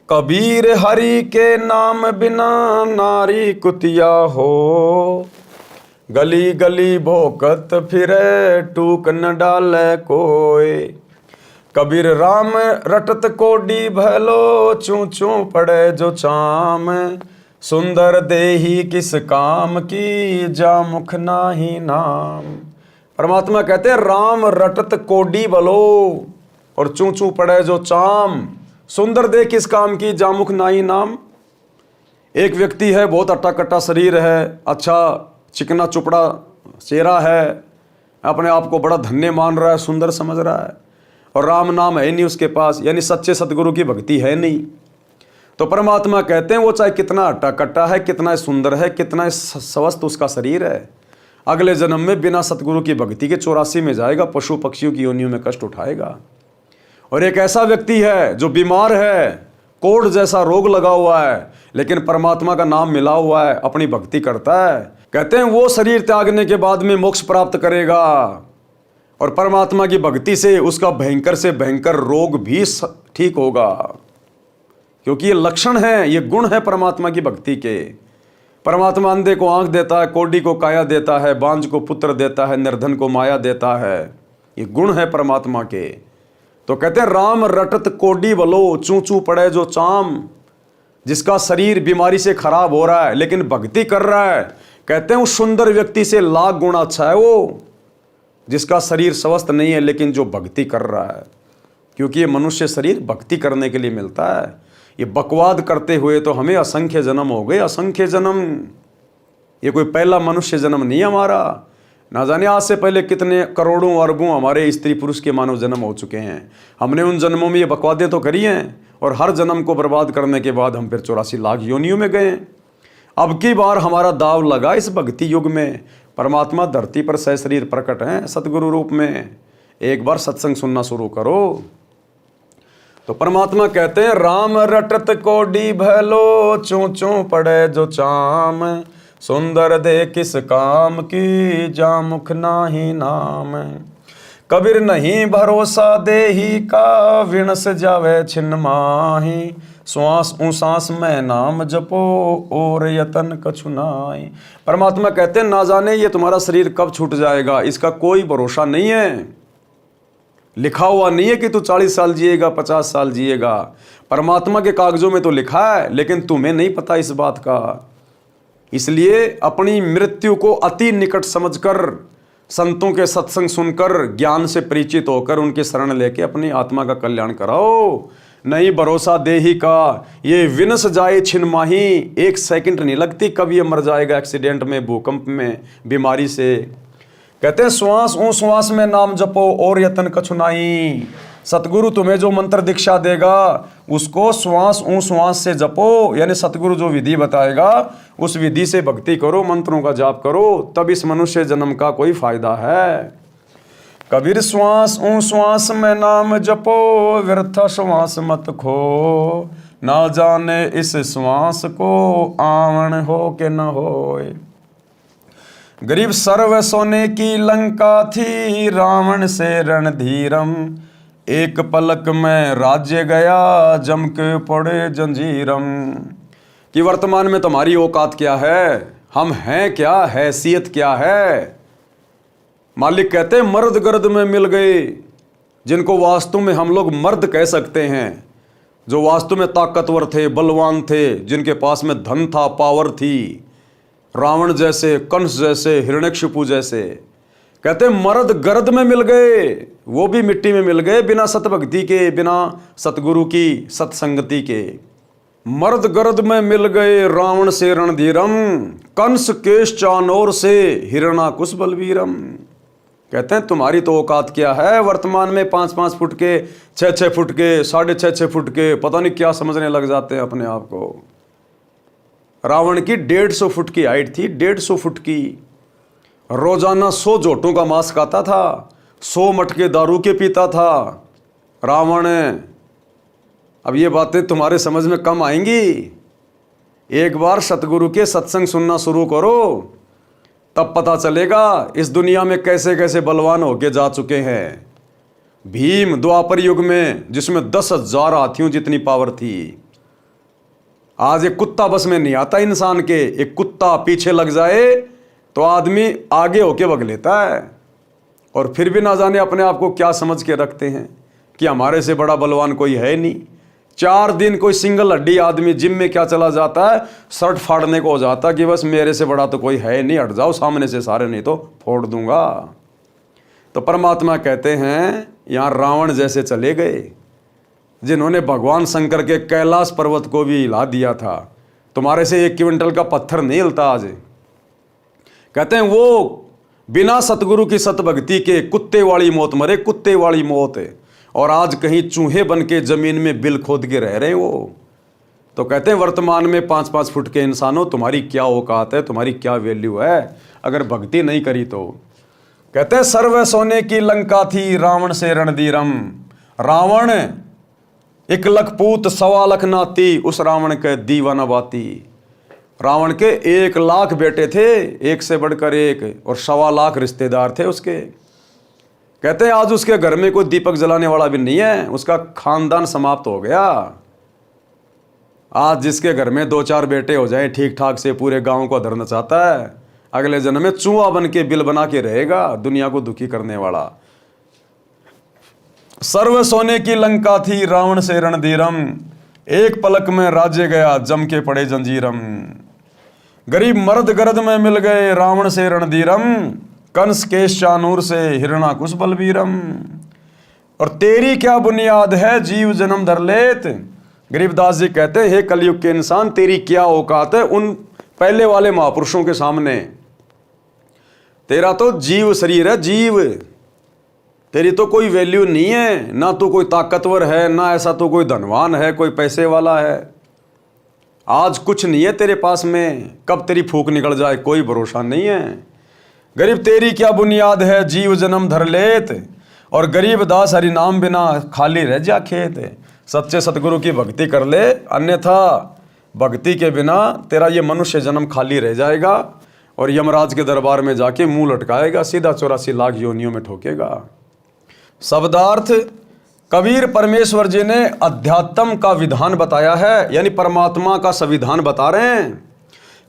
कबीर हरि के नाम बिना नारी कुतिया हो, गली गली भोकत फिरे टूक न डाले कोय। कबीर राम रटत कोडी भलो, चूं चूं पड़े जो चाम, सुंदर देही किस काम की, जा मुख नाही नाम। परमात्मा कहते हैं राम रटत कोडी भलो और चूं चूं पड़े जो चाम, सुंदर देह किस काम की, जामुख नाही नाम। एक व्यक्ति है, बहुत अट्टा कट्टा शरीर है, अच्छा चिकना चुपड़ा चेहरा है, अपने आप को बड़ा धन्य मान रहा है, सुंदर समझ रहा है, और राम नाम है नहीं उसके पास, यानी सच्चे सतगुरु की भक्ति है नहीं। तो परमात्मा कहते हैं वो चाहे कितना अट्टा कट्टा है, कितना सुंदर है, कितना स्वस्थ उसका शरीर है, अगले जन्म में बिना सतगुरु की भक्ति के 84 में जाएगा, पशु पक्षियों की योनियों में कष्ट उठाएगा। और एक ऐसा व्यक्ति है जो बीमार है, कोढ़ जैसा रोग लगा हुआ है, लेकिन परमात्मा का नाम मिला हुआ है, अपनी भक्ति करता है, कहते हैं वो शरीर त्यागने के बाद में मोक्ष प्राप्त करेगा। और परमात्मा की भक्ति से उसका भयंकर से भयंकर रोग भी ठीक होगा, क्योंकि ये लक्षण है, ये गुण है परमात्मा की भक्ति के। परमात्मा अंधे को आंख देता है, कोढ़ी को काया देता है, बांझ को पुत्र देता है, निर्धन को माया देता है। ये गुण है परमात्मा के। तो कहते हैं राम रटत कोडी बलो, चूं चूं पड़े जो चाम। जिसका शरीर बीमारी से खराब हो रहा है लेकिन भक्ति कर रहा है, कहते हैं उस सुंदर व्यक्ति से लाख गुना अच्छा है वो, जिसका शरीर स्वस्थ नहीं है लेकिन जो भक्ति कर रहा है। क्योंकि ये मनुष्य शरीर भक्ति करने के लिए मिलता है। ये बकवाद करते हुए तो हमें असंख्य जन्म हो गए, असंख्य जन्म। ये कोई पहला मनुष्य जन्म नहीं हमारा। ना जाने आज से पहले कितने करोड़ों अरबों हमारे स्त्री पुरुष के मानव जन्म हो चुके हैं। हमने उन जन्मों में ये बकवादें तो करी हैं, और हर जन्म को बर्बाद करने के बाद हम फिर 84 लाख योनियों में गए। अब की बार हमारा दाव लगा इस भक्ति युग में। परमात्मा धरती पर सशरीर प्रकट हैं सतगुरु रूप में। एक बार सत्संग सुनना शुरू करो। तो परमात्मा कहते हैं राम रटत कोडी भलो, चूं चूं पड़े जो चाम, सुंदर दे किस काम की, जा मुख नाही नाम। कबीर नहीं भरोसा देही का, विणस जावे छिन्न माही, श्वास उसास में नाम जपो और यतन कछु नाई। परमात्मा कहते हैं ना जाने ये तुम्हारा शरीर कब छूट जाएगा, इसका कोई भरोसा नहीं है। लिखा हुआ नहीं है कि तू 40 साल जिएगा, 50 साल जिएगा। परमात्मा के कागजों में तो लिखा है, लेकिन तुम्हें नहीं पता इस बात का। इसलिए अपनी मृत्यु को अति निकट समझकर, संतों के सत्संग सुनकर, ज्ञान से परिचित होकर उनके शरण लेके अपनी आत्मा का कल्याण कराओ। नहीं भरोसा देही का, ये विनस जाए छिन माही, 1 सेकंड नहीं लगती, कब ये मर जाएगा एक्सीडेंट में, भूकंप में, बीमारी से। कहते हैं श्वास ऊ श्वास में नाम जपो और यतन कछु नाई। सतगुरु तुम्हें जो मंत्र दीक्षा देगा उसको श्वास ऊ श्वास से जपो, यानी सतगुरु जो विधि बताएगा उस विधि से भक्ति करो, मंत्रों का जाप करो, तब इस मनुष्य जन्म का कोई फायदा है। कबीर श्वास ऊ श्वास में नाम जपो, व्यर्थ श्वास मत खो, ना जाने इस श्वास को आवन हो के न होए। गरीब सर्व सोने की लंका थी, रावण से रणधीरम, एक पलक में राज्य गया जम के पड़े जंजीरम। कि वर्तमान में तुम्हारी औकात क्या है, हम हैं क्या, हैसियत क्या है। मालिक कहते हैं मर्द गर्द में मिल गए, जिनको वास्तु में हम लोग मर्द कह सकते हैं, जो वास्तु में ताकतवर थे, बलवान थे, जिनके पास में धन था, पावर थी, रावण जैसे, कंस जैसे, हिरण्यकशिपु जैसे। कहते मर्द गर्द में मिल गए, वो भी मिट्टी में मिल गए, बिना सतभक्ति के, बिना सतगुरु की सत्संगति के। मर्द गर्द में मिल गए रावण से रणधीरम, कंस केश चानोर से हिरणाकुश बलवीरम। कहते हैं तुम्हारी तो औकात क्या है, वर्तमान में 5-5 फुट के, 6-6 फुट के, 6.5 फुट के, पता नहीं क्या समझने लग जाते हैं अपने आप को। रावण की 150 फुट की हाइट थी, 150 फुट की। रोजाना 100 जोटों का मांस खाता था, 100 मटके दारू के पीता था रावण। अब ये बातें तुम्हारे समझ में कम आएंगी। एक बार सतगुरु के सत्संग सुनना शुरू करो, तब पता चलेगा इस दुनिया में कैसे कैसे बलवान होके जा चुके हैं। भीम द्वापर युग में, जिसमें 10,000 हाथियों जितनी पावर थी। आज एक कुत्ता बस में नहीं आता इंसान के, एक कुत्ता पीछे लग जाए तो आदमी आगे होके भग लेता है। और फिर भी ना जाने अपने आप को क्या समझ के रखते हैं कि हमारे से बड़ा बलवान कोई है नहीं। 4 दिन कोई सिंगल हड्डी आदमी जिम में क्या चला जाता है, शर्ट फाड़ने को हो जाता कि बस मेरे से बड़ा तो कोई है नहीं, हट जाओ सामने से सारे, नहीं तो फोड़ दूंगा। तो परमात्मा कहते हैं यहाँ रावण जैसे चले गए, जिन्होंने भगवान शंकर के कैलाश पर्वत को भी हिला दिया था। तुम्हारे से 1 क्विंटल का पत्थर नहीं हिलता आज। कहते हैं वो बिना सतगुरु की सतभक्ति के कुत्ते वाली मौत मरे, कुत्ते वाली मौत है। और आज कहीं चूहे बन के जमीन में बिल खोद के रह रहे हैं वो। तो कहते हैं वर्तमान में 5-5 फुट के इंसानों, तुम्हारी क्या औकात है, तुम्हारी क्या वैल्यू है अगर भक्ति नहीं करी तो। कहते हैं सर्व सोने की लंका थी, रावण से रणधीरम। रावण 1 लाख पूत 1.25 लाख नाती, उस रावण के दीवाना बाती। रावण के 1 लाख बेटे थे, एक से बढ़कर एक, और 1.25 लाख रिश्तेदार थे उसके। कहते हैं आज उसके घर में कोई दीपक जलाने वाला भी नहीं है, उसका खानदान समाप्त हो गया। आज जिसके घर में 2-4 बेटे हो जाए ठीक ठाक से, पूरे गांव को धरना चाहता है, अगले जन्म में चूहा बन के बिल बना के रहेगा, दुनिया को दुखी करने वाला। सर्व सोने की लंका थी, रावण से रणधीरम, एक पलक में राज्य गया जम के पड़े जंजीरम। गरीब मर्द गर्द में मिल गए, रावण से रणधीरम, कंस केश चानूर से हिरणाकुश बलवीरम। और तेरी क्या बुनियाद है, जीव जन्म धर लेत। गरीबदास जी कहते हैं हे कलयुग के इंसान, तेरी क्या औकात है उन पहले वाले महापुरुषों के सामने। तेरा तो जीव शरीर है, जीव। तेरी तो कोई वैल्यू नहीं है, ना तो कोई ताकतवर है, ना ऐसा तो कोई धनवान है, कोई पैसे वाला है। आज कुछ नहीं है तेरे पास में, कब तेरी फूंक निकल जाए कोई भरोसा नहीं है। गरीब तेरी क्या बुनियाद है, जीव जन्म धर लेत। और गरीब दास हरि नाम बिना खाली रह जा खेत। सच्चे सतगुरु की भक्ति कर ले, अन्यथा भक्ति के बिना तेरा ये मनुष्य जन्म खाली रह जाएगा और यमराज के दरबार में जाके मुंह लटकाएगा, सीधा 84 लाख योनियों में ठोकेगा। शब्दार्थ कबीर परमेश्वर जी ने अध्यात्म का विधान बताया है, यानी परमात्मा का संविधान बता रहे हैं।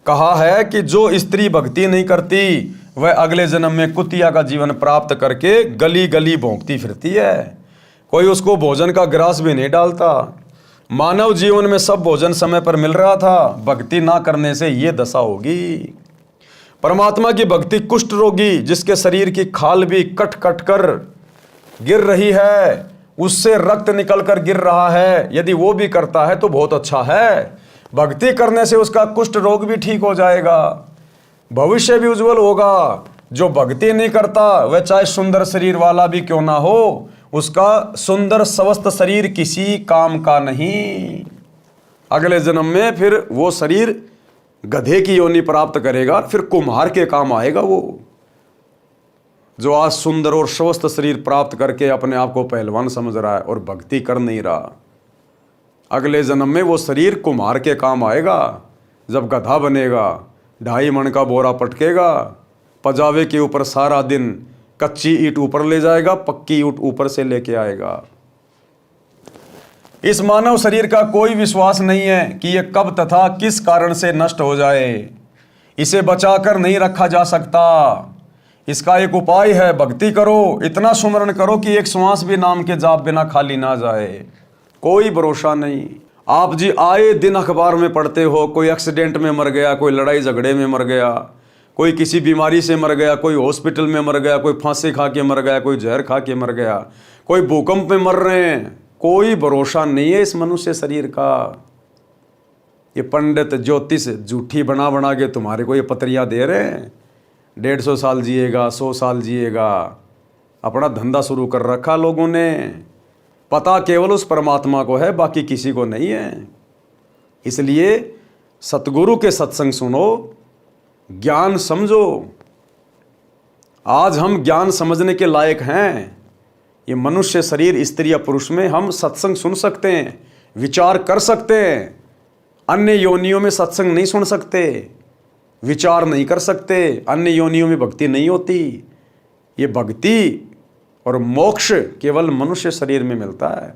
कहा है कि जो स्त्री भक्ति नहीं करती वह अगले जन्म में कुतिया का जीवन प्राप्त करके गली गली भौंकती फिरती है, कोई उसको भोजन का ग्रास भी नहीं डालता। मानव जीवन में सब भोजन समय पर मिल रहा था, भक्ति ना करने से ये दशा होगी। परमात्मा की भक्ति कुष्ठ रोगी, जिसके शरीर की खाल भी कट कट कर गिर रही है, उससे रक्त निकल कर गिर रहा है, यदि वो भी करता है तो बहुत अच्छा है। भक्ति करने से उसका कुष्ठ रोग भी ठीक हो जाएगा, भविष्य भी उज्जवल होगा। जो भक्ति नहीं करता वह चाहे सुंदर शरीर वाला भी क्यों ना हो, उसका सुंदर स्वस्थ शरीर किसी काम का नहीं। अगले जन्म में फिर वो शरीर गधे की योनि प्राप्त करेगा, फिर कुम्हार के काम आएगा वो। जो आज सुंदर और स्वस्थ शरीर प्राप्त करके अपने आप को पहलवान समझ रहा है और भक्ति कर नहीं रहा, अगले जन्म में वो शरीर कुम्हार के काम आएगा। जब गधा बनेगा, 2.5 मन का बोरा पटकेगा, पजावे के ऊपर सारा दिन कच्ची ईंट ऊपर ले जाएगा, पक्की ईंट ऊपर से लेके आएगा। इस मानव शरीर का कोई विश्वास नहीं है कि यह कब तथा किस कारण से नष्ट हो जाए। इसे बचाकर नहीं रखा जा सकता। इसका एक उपाय है, भक्ति करो, इतना सुमरण करो कि एक श्वास भी नाम के जाप बिना खाली ना जाए। कोई भरोसा नहीं। आप जी आए दिन अखबार में पढ़ते हो, कोई एक्सीडेंट में मर गया, कोई लड़ाई झगड़े में मर गया, कोई किसी बीमारी से मर गया, कोई हॉस्पिटल में मर गया, कोई फांसी खा के मर गया, कोई जहर खा के मर गया, कोई भूकंप में मर रहे हैं। कोई भरोसा नहीं है इस मनुष्य शरीर का। ये पंडित ज्योतिष झूठी बना बना के तुम्हारे को ये पत्रियां दे रहे हैं, 150 साल जिएगा, 100 साल जिएगा। अपना धंधा शुरू कर रखा लोगों ने। पता केवल उस परमात्मा को है, बाकी किसी को नहीं है। इसलिए सतगुरु के सत्संग सुनो, ज्ञान समझो। आज हम ज्ञान समझने के लायक हैं। ये मनुष्य शरीर, स्त्री या पुरुष में हम सत्संग सुन सकते हैं, विचार कर सकते हैं। अन्य योनियों में सत्संग नहीं सुन सकते, विचार नहीं कर सकते। अन्य योनियों में भक्ति नहीं होती। ये भक्ति और मोक्ष केवल मनुष्य शरीर में मिलता है।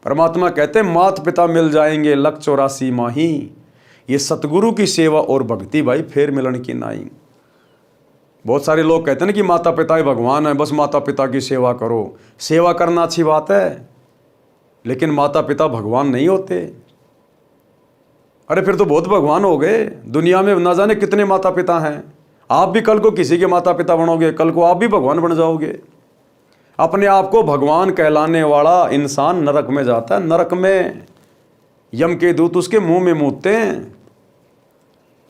परमात्मा कहते हैं मात पिता मिल जाएंगे, लख 84 माही। ये सतगुरु की सेवा और भक्ति भाई फेर मिलन की नाई। बहुत सारे लोग कहते हैं ना कि माता पिता ही भगवान है, बस माता पिता की सेवा करो। सेवा करना अच्छी बात है, लेकिन माता पिता भगवान नहीं होते। अरे फिर तो बहुत भगवान हो गए। दुनिया में ना जाने कितने माता पिता हैं। आप भी कल को किसी के माता पिता बनोगे, कल को आप भी भगवान बन जाओगे। अपने आप को भगवान कहलाने वाला इंसान नरक में जाता है। नरक में यम के दूत उसके मुंह में मूतते हैं।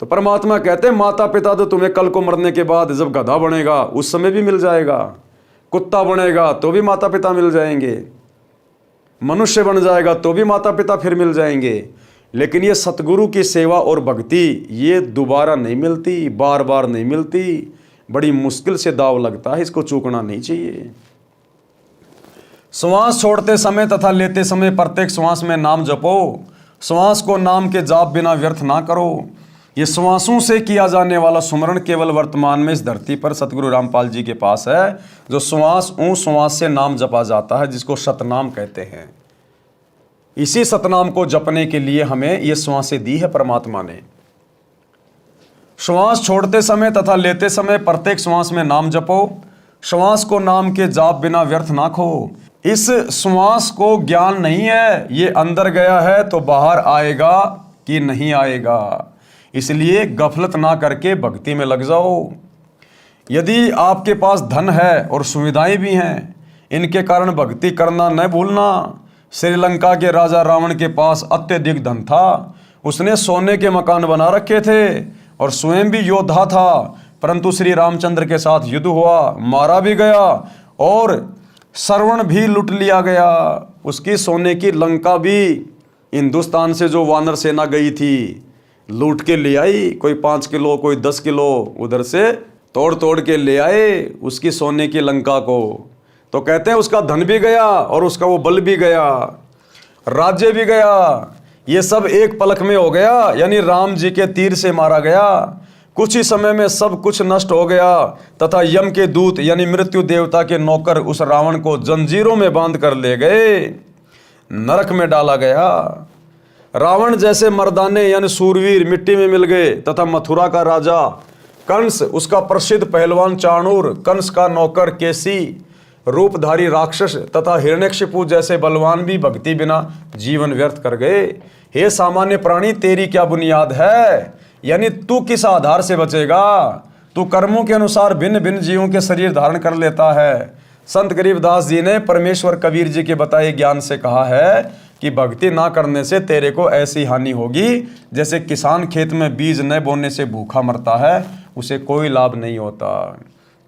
तो परमात्मा कहते हैं माता पिता तो तुम्हें कल को मरने के बाद जब गधा बनेगा उस समय भी मिल जाएगा, कुत्ता बनेगा तो भी माता पिता मिल जाएंगे, मनुष्य बन जाएगा तो भी माता पिता फिर मिल जाएंगे। लेकिन ये सतगुरु की सेवा और भक्ति ये दोबारा नहीं मिलती, बार बार नहीं मिलती। बड़ी मुश्किल से दाव लगता है, इसको चूकना नहीं चाहिए। श्वास छोड़ते समय तथा लेते समय प्रत्येक श्वास में नाम जपो। श्वास को नाम के जाप बिना व्यर्थ ना करो। ये श्वासों से किया जाने वाला सुमरण केवल वर्तमान में इस धरती पर सतगुरु रामपाल जी के पास है। जो श्वास श्वास से नाम जपा जाता है, जिसको सतनाम कहते हैं। इसी सतनाम को जपने के लिए हमें ये श्वासें दी है परमात्मा ने। श्वास छोड़ते समय तथा लेते समय प्रत्येक श्वास में नाम जपो। श्वास को नाम के जाप बिना व्यर्थ ना खो। इस श्वास को ज्ञान नहीं है, ये अंदर गया है तो बाहर आएगा कि नहीं आएगा। इसलिए गफलत ना करके भक्ति में लग जाओ। यदि आपके पास धन है और सुविधाएं भी हैं, इनके कारण भक्ति करना न भूलना। श्रीलंका के राजा रावण के पास अत्यधिक धन था। उसने सोने के मकान बना रखे थे और स्वयं भी योद्धा था, परंतु श्री रामचंद्र के साथ युद्ध हुआ, मारा भी गया और श्रवण भी लूट लिया गया। उसकी सोने की लंका भी हिंदुस्तान से जो वानर सेना गई थी लूट के ले आई। कोई 5 किलो, कोई 10 किलो उधर से तोड़ तोड़ के ले आए उसकी सोने की लंका को। तो कहते हैं उसका धन भी गया और उसका वो बल भी गया, राज्य भी गया। ये सब एक पलक में हो गया, यानी राम जी के तीर से मारा गया। कुछ ही समय में सब कुछ नष्ट हो गया तथा यम के दूत यानी मृत्यु देवता के नौकर उस रावण को जंजीरों में बांध कर ले गए, नरक में डाला गया। रावण जैसे मर्दाने यानी सूरवीर मिट्टी में मिल गए तथा मथुरा का राजा कंस, उसका प्रसिद्ध पहलवान चाणूर, कंस का नौकर केसी, रूपधारी राक्षस तथा हिरण्यकशिपु जैसे बलवान भी भक्ति बिना जीवन व्यर्थ कर गए। हे सामान्य प्राणी, तेरी क्या बुनियाद है? यानी तू किस आधार से बचेगा? तू कर्मों के अनुसार भिन्न भिन्न जीवों के शरीर धारण कर लेता है। संत गरीबदास जी ने परमेश्वर कबीर जी के बताए ज्ञान से कहा है कि भक्ति ना करने से तेरे को ऐसी हानि होगी जैसे किसान खेत में बीज न बोने से भूखा मरता है, उसे कोई लाभ नहीं होता।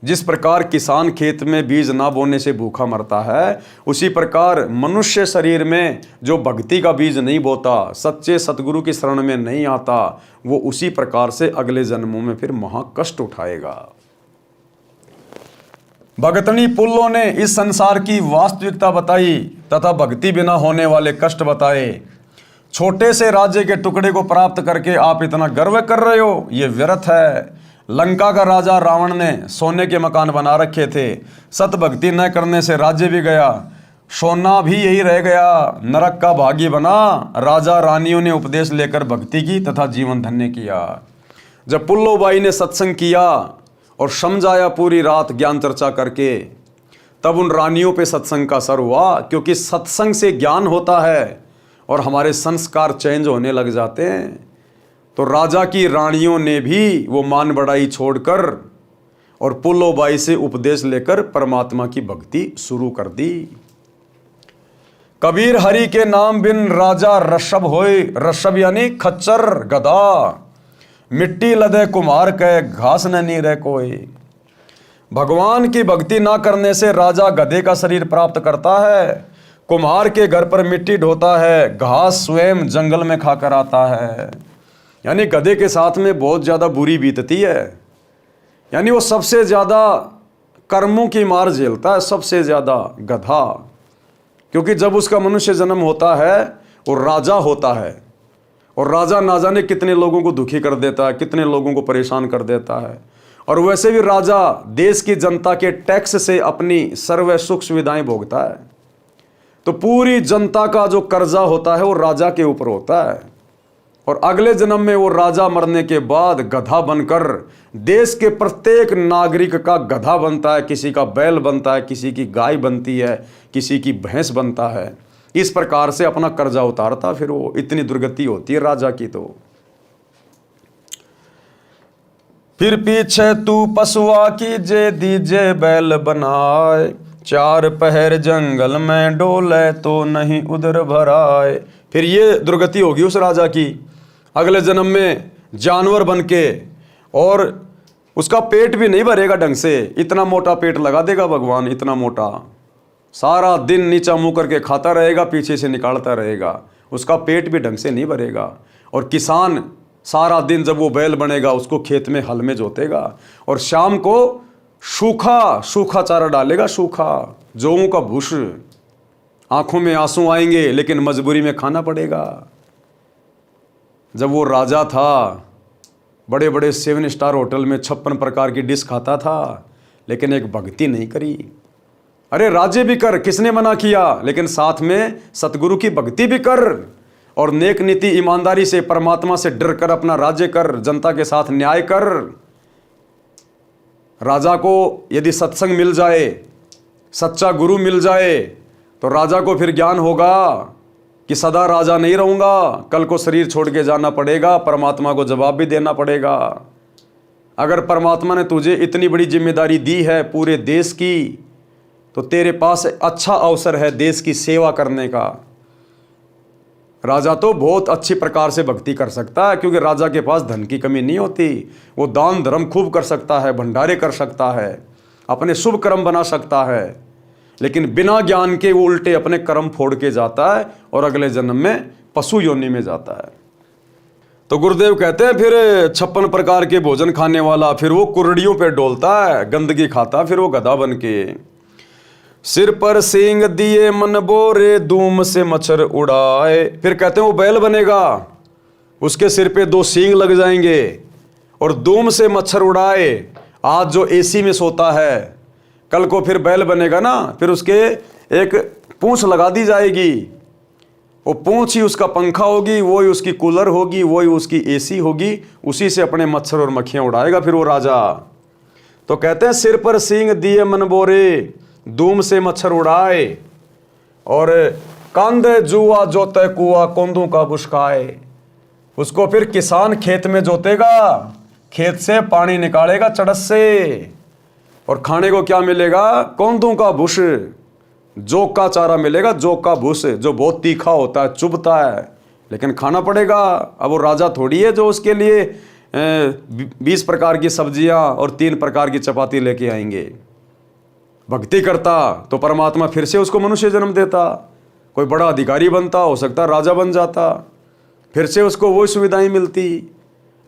जिस प्रकार किसान खेत में बीज ना बोने से भूखा मरता है, उसी प्रकार मनुष्य शरीर में जो भक्ति का बीज नहीं बोता, सच्चे सतगुरु की शरण में नहीं आता, वो उसी प्रकार से अगले जन्मों में फिर महाकष्ट उठाएगा। भगतनी पुल्लों ने इस संसार की वास्तविकता बताई तथा भक्ति बिना होने वाले कष्ट बताए। छोटे से राज्य के टुकड़े को प्राप्त करके आप इतना गर्व कर रहे हो, ये व्यर्थ है। लंका का राजा रावण ने सोने के मकान बना रखे थे, सत भक्ति न करने से राज्य भी गया, सोना भी यही रह गया, नरक का भागी बना। राजा रानियों ने उपदेश लेकर भक्ति की तथा जीवन धन्य किया। जब पुल्लोबाई ने सत्संग किया और समझाया पूरी रात ज्ञान चर्चा करके, तब उन रानियों पे सत्संग का असर हुआ, क्योंकि सत्संग से ज्ञान होता है और हमारे संस्कार चेंज होने लग जाते हैं। तो राजा की रानियों ने भी वो मान बढ़ाई छोड़कर और पुल्लोबाई से उपदेश लेकर परमात्मा की भक्ति शुरू कर दी। कबीर हरि के नाम बिन राजा ऋषभ होए, ऋषभ यानी खच्चर गधा, मिट्टी लदे कुम्हार कह घास न नी रह कोई। भगवान की भक्ति ना करने से राजा गधे का शरीर प्राप्त करता है, कुम्हार के घर पर मिट्टी ढोता है, घास स्वयं जंगल में खाकर आता है। यानी गधे के साथ में बहुत ज़्यादा बुरी बीतती है, यानी वो सबसे ज़्यादा कर्मों की मार झेलता है, सबसे ज़्यादा गधा। क्योंकि जब उसका मनुष्य जन्म होता है वो राजा होता है, और राजा ना जाने कितने लोगों को दुखी कर देता है, कितने लोगों को परेशान कर देता है। और वैसे भी राजा देश की जनता के टैक्स से अपनी सर्व सुख सुविधाएं भोगता है, तो पूरी जनता का जो कर्जा होता है वो राजा के ऊपर होता है। और अगले जन्म में वो राजा मरने के बाद गधा बनकर देश के प्रत्येक नागरिक का गधा बनता है, किसी का बैल बनता है, किसी की गाय बनती है, किसी की भैंस बनता है। इस प्रकार से अपना कर्जा उतारता, फिर वो इतनी दुर्गति होती है राजा की। तो फिर पीछे तू पशुआ की जे दीजे बैल बनाए, चार पहर जंगल में डोले तो नहीं उधर भराए। फिर ये दुर्गति होगी उस राजा की, अगले जन्म में जानवर बन के, और उसका पेट भी नहीं भरेगा ढंग से, इतना मोटा पेट लगा देगा भगवान, इतना मोटा, सारा दिन नीचा मुंह करके खाता रहेगा, पीछे से निकालता रहेगा, उसका पेट भी ढंग से नहीं भरेगा। और किसान सारा दिन जब वो बैल बनेगा उसको खेत में हल में जोतेगा, और शाम को सूखा सूखा चारा डालेगा, सूखा जौं का भूस। आंखों में आंसू आएंगे लेकिन मजबूरी में खाना पड़ेगा। जब वो राजा था, बड़े बड़े 7 स्टार होटल में 56 प्रकार की डिश खाता था, लेकिन एक भक्ति नहीं करी। अरे राज्य भी कर, किसने मना किया, लेकिन साथ में सतगुरु की भक्ति भी कर, और नेक नीति ईमानदारी से परमात्मा से डर कर अपना राज्य कर, जनता के साथ न्याय कर। राजा को यदि सत्संग मिल जाए, सच्चा गुरु मिल जाए, तो राजा को फिर ज्ञान होगा कि सदा राजा नहीं रहूंगा, कल को शरीर छोड़ के जाना पड़ेगा, परमात्मा को जवाब भी देना पड़ेगा। अगर परमात्मा ने तुझे इतनी बड़ी जिम्मेदारी दी है पूरे देश की, तो तेरे पास अच्छा अवसर है देश की सेवा करने का। राजा तो बहुत अच्छी प्रकार से भक्ति कर सकता है, क्योंकि राजा के पास धन की कमी नहीं होती, वो दान धर्म खूब कर सकता है, भंडारे कर सकता है, अपने शुभ कर्म बना सकता है। लेकिन बिना ज्ञान के वो उल्टे अपने कर्म फोड़ के जाता है और अगले जन्म में पशु योनि में जाता है। तो गुरुदेव कहते हैं फिर 56 प्रकार के भोजन खाने वाला, फिर वो कुर्डियों पे डोलता है, गंदगी खाता, फिर वो गधा बन के। सिर पर सींग दिए मन बोरे, धूम से मच्छर उड़ाए। फिर कहते हैं वो बैल बनेगा, उसके सिर पे 2 सींग लग जाएंगे और धूम से मच्छर उड़ाए। आज जो एसी में सोता है, कल को फिर बैल बनेगा ना, फिर उसके एक पूंछ लगा दी जाएगी, वो पूंछ ही उसका पंखा होगी, वही उसकी कूलर होगी, वही उसकी एसी होगी, उसी से अपने मच्छर और मक्खियां उड़ाएगा फिर वो राजा। तो कहते हैं सिर पर सींग दिए मन बोरे, धूम से मच्छर उड़ाए, और कांधे जुआ जोते कुआ, कोंदू का बुशकाए। उसको फिर किसान खेत में जोतेगा, खेत से पानी निकालेगा चड़स से, और खाने को क्या मिलेगा, कोंदू का भूस, जोक का चारा मिलेगा, जोक का भूस, जो बहुत तीखा होता है, चुभता है, लेकिन खाना पड़ेगा। अब वो राजा थोड़ी है जो उसके लिए 20 प्रकार की सब्जियां और 3 प्रकार की चपाती लेके आएंगे। भक्ति करता तो परमात्मा फिर से उसको मनुष्य जन्म देता, कोई बड़ा अधिकारी बनता, हो सकता राजा बन जाता, फिर से उसको वही सुविधाएं मिलती।